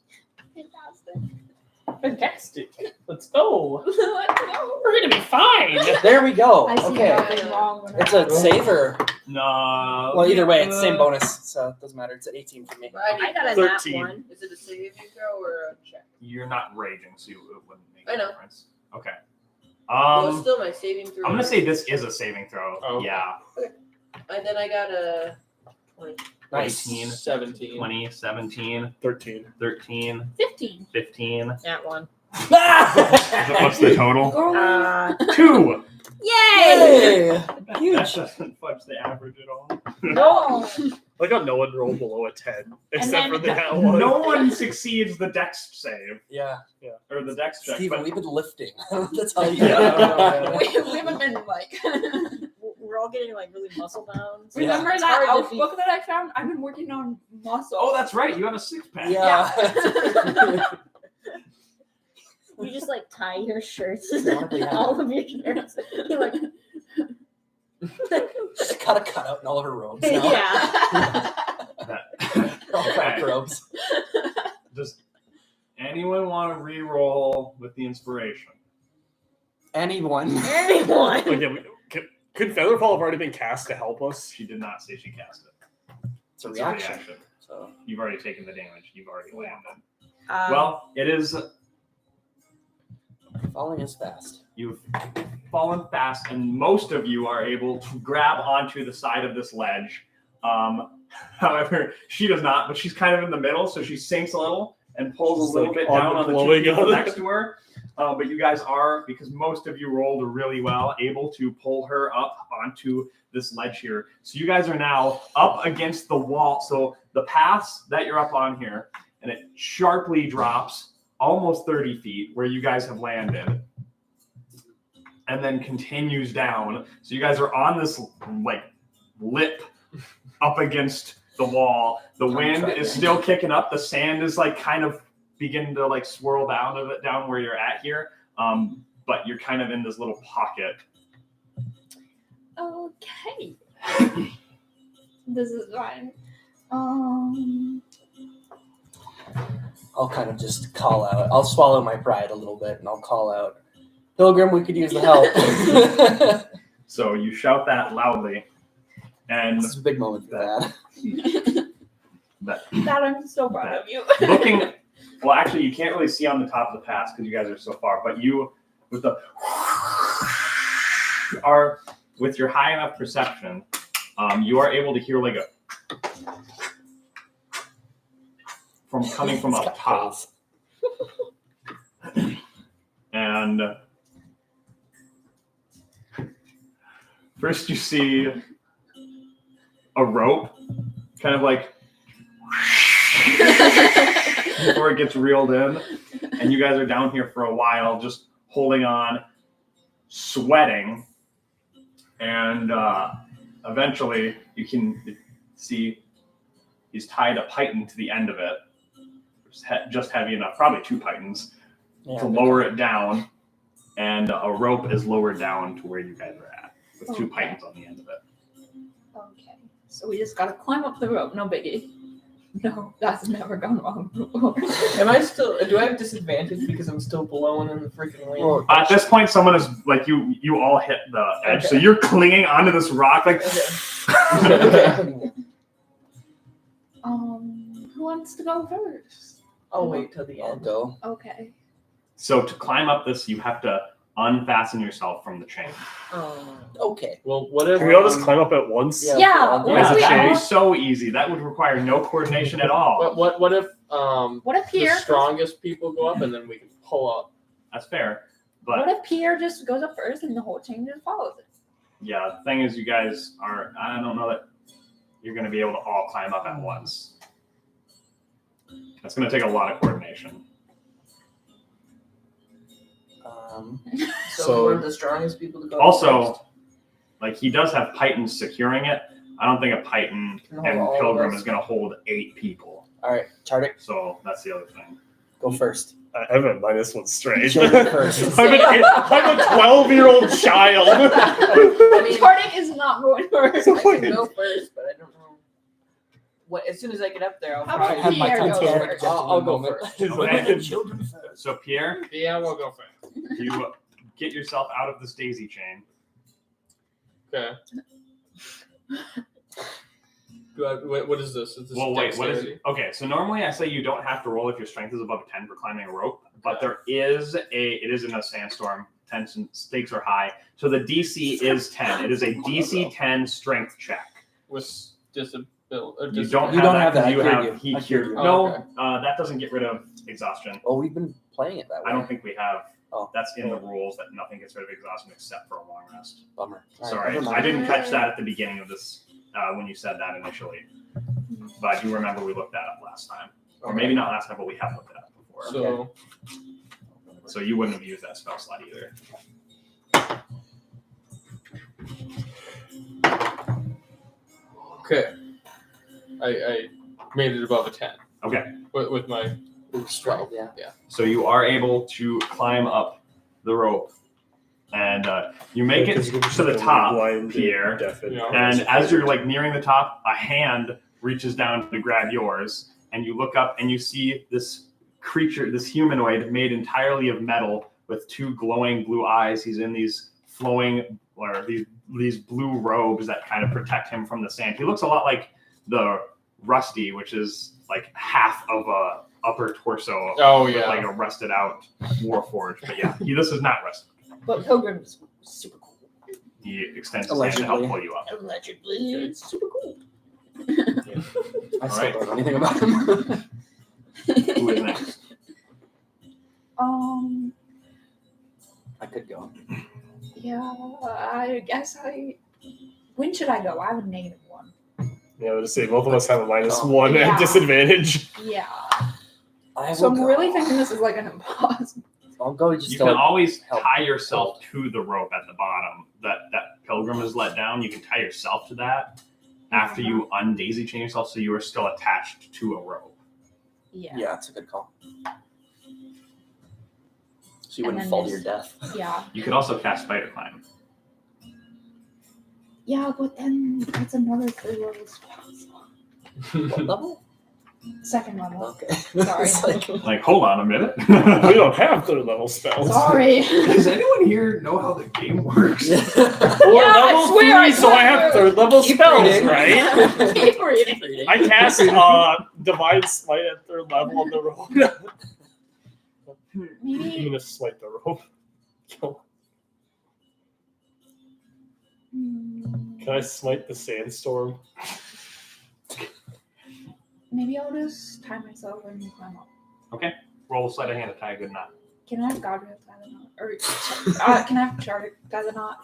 Fantastic. Let's go. Let's go. We're gonna be fine. There we go. I see Okay. nothing wrong with It's a saver. No. Well, either way, it's the same bonus, so it doesn't matter. It's an 18 for me. I got a 13. nat one. Is it a saving throw or a check? You're not raging, so it wouldn't make I a know. difference. Okay. Well, it's still my saving throw. I'm gonna say this is a saving throw. Oh, okay. Yeah. And then I got a 20. Nice. 18, 17. 20, 17, 13. 13, 15. 15. Nat one. What's the total? 2. Yay! Yay! That Huge. doesn't fudge the average at all. No. Like how no one rolled below a 10, except then- for the nat one. No one succeeds the dex save Yeah. or the dex check. Steven, But we've been lifting. That's how you Yeah. we haven't been like. We're all getting like really muscle bound. Yeah. Remember It's that hard to be- book that I found? I've been working on muscle. oh, that's right. You have a 6-pack. Yeah. You just like tie your shirts, Exactly, yeah. all of your shirts. You're like, Just gotta cut out in all of her robes now. yeah. All crack Okay. robes. Does anyone want to re-roll with the inspiration? Anyone. Anyone. Like, yeah, could Featherfall have already been cast to help us? She did not say she cast it. It's a It's reaction. So You've already taken the damage. You've already landed. Well, It is. falling is fast. You've fallen fast, and most of you are able to grab onto the side of this ledge. However, she does not, but she's kind of in the middle, so she sinks a little and pulls She's a little like bit down on the blowing two people on it. next to her. But you guys are, because most of you rolled really well, able to pull her up onto this ledge here. So you guys are now up against the wall. So the pass that you're up on here, and it sharply drops almost 30 feet where you guys have landed, and then continues down. So you guys are on this like lip up against the wall. The wind is still kicking up. The sand is like kind of beginning to like swirl down where you're at here. But you're kind of in this little pocket. Okay. This is fine. I'll kind of just call out. I'll swallow my pride a little bit and I'll call out, Pilgrim, we could use the help. So you shout that loudly. And This is a big moment for that. Dad, I'm so proud of you. looking, well, actually, you can't really see on the top of the pass because you guys are so far, but you, with the, are, with your high enough perception, you are able to hear like a, coming from up top. And first you see a rope, kind of like, before it gets reeled in, and you guys are down here for a while just holding on, sweating, and eventually you can see he's tied a python to the end of it, just heavy enough, probably 2 pythons, to lower it down, and a rope is lowered down to where you guys are at, with 2 pythons on the end of it. Okay. So we just gotta climb up the rope, no biggie. No, that's never gone wrong before. Am I still? Do I have disadvantage because I'm still blowing in the freaking wind? Well, At this point, someone is like you all hit the edge, so you're clinging onto this rock like. Okay. Who wants to go first? I'll wait till the I'll end. go. Okay. So to climb up this, you have to unfasten yourself from the chain. Okay. Well, what if Can we all just climb up at once? Yeah. Yeah. Yeah. What if we That would be all, so easy. That would require no coordination at all. what if what if the Pierre? strongest people go up and then we can pull up? That's fair. What But if Pierre just goes up first and the whole chain just follows it? yeah, the thing is, you guys are. I don't know that you're going to be able to all climb up at once. That's going to take a lot of coordination. So we're the strongest people to go. Also, first. like he does have pythons securing it. I don't think a python Can hold and all of pilgrim us. is going to hold 8 people. All right, Chardic, So that's the other thing. go first. I have a -1 straight. Children first. I'm a 12-year-old child. I mean, Chardic is not going first. I can go first, but I don't know. What? As soon as I get up there, I'll How probably about have my Pierre go Titanic first? gentleman I'll go moment. first. Okay. Children first. So Pierre, Yeah, we'll go first. you get yourself out of this daisy chain. Okay. What is this? Is this Well, wait, what is dexterity? it? Okay, so normally I say you don't have to roll if your strength is above 10 for climbing a rope, but it is in a sandstorm. 10 stakes are high. So the DC is 10. It is a DC 10 strength check. With disability. You don't You have don't that have that. 'cause you I cured have you. heat I cured cure. you. No, okay. that doesn't get rid of exhaustion. Well, we've been playing it that way. I don't think we have. Oh. That's in the rules that nothing gets rid of exhaustion except for a long rest. Bummer. All right, Sorry, never mind. I didn't catch that at the beginning of this when you said that initially. But I do remember we looked that up last time. Or maybe not last time, but we have looked that up before. So So you wouldn't have used that spell slot either. okay. I made it above a 10 Okay, with my Ooh, 12, yeah. so you are able to climb up the rope. And you make it to the top, Pierre. Yeah. And as you're like nearing the top, a hand reaches down to grab yours, and you look up and you see this creature, this humanoid made entirely of metal with two glowing blue eyes. He's in these flowing or these blue robes that kind of protect him from the sand. He looks a lot like the Rusty, which is like half of a upper torso. Oh, with yeah. like a rusted out Warforged. But yeah, this is not Rusty. But Pilgrim's super cool. He extends his hand to help Allegedly. pull you up. Allegedly, it's super cool. I still Alright. don't know anything about him. Who is next? I could go. Yeah, I guess when should I go? I have a -1. Yeah, I would say both of us have a Oh. -1 Yeah. at disadvantage. Yeah. I So will I'm go. really thinking this is like an impossible. I'll go just You to can like, always help. tie yourself to the rope at the bottom that pilgrim is let down. You can tie yourself to that after you undaisy chain yourself, so you are still attached to a rope. Yeah. Yeah, it's a good call. So you And wouldn't then fall to your just- death. Yeah. You could also cast spider climb. Yeah, but then it's another 3-level spell. What level? Second level. Okay. Sorry. It's like, Like, hold on a minute. We don't have 3rd-level spells. Sorry. Does anyone here know how the game works? We're Yeah, I level swear, I 3, so I have swear. 3rd-level Keep spells, reading. right? Keep reading. I cast Divine Smite at 3rd level on the rope. I'm Maybe. gonna smite the rope. Can I smite the sandstorm? Maybe I'll just tie myself and climb up. Roll sleight of hand to tie a good knot. Can I have Godric tie the knot? Or can I have Chardic tie the knot?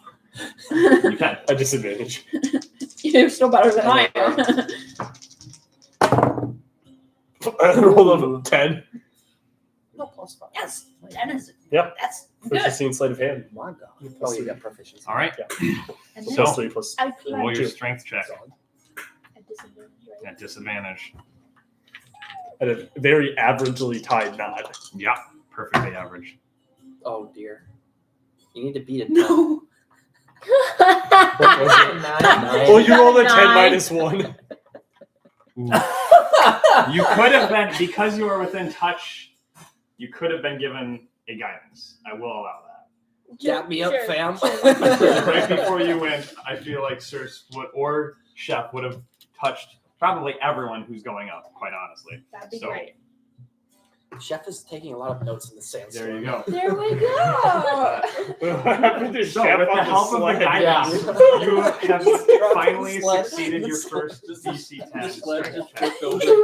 You can. A disadvantage. You're still better than I am. I rolled a 10 no, +5. Yes, that is. Yeah. That's for good. 16 sleight of hand. My God. Oh, you got proficiency. All right. And So then plus 3 plus. I Roll climb your strength check at disadvantage, right? at disadvantage. At a very averagely tied knot. Yeah, perfectly average. Oh, dear. You need to beat a 10. No. What was it? 9? Oh, you rolled a 10 9. minus 1. You could have been, because you were within touch, you could have been given a guidance. I will allow that. Dap me up, Sure, fam. Right before you went, I feel like Sir or Chef would have touched probably everyone who's going up, quite honestly. That'd be So- great. Chef is taking a lot of notes in the sandstorm. There you go. There we go. What happened to So, Chef with on the help of the sled? guidance, you have Drop the finally sled. succeeded your first DC 10 Just let strength it check. drift over.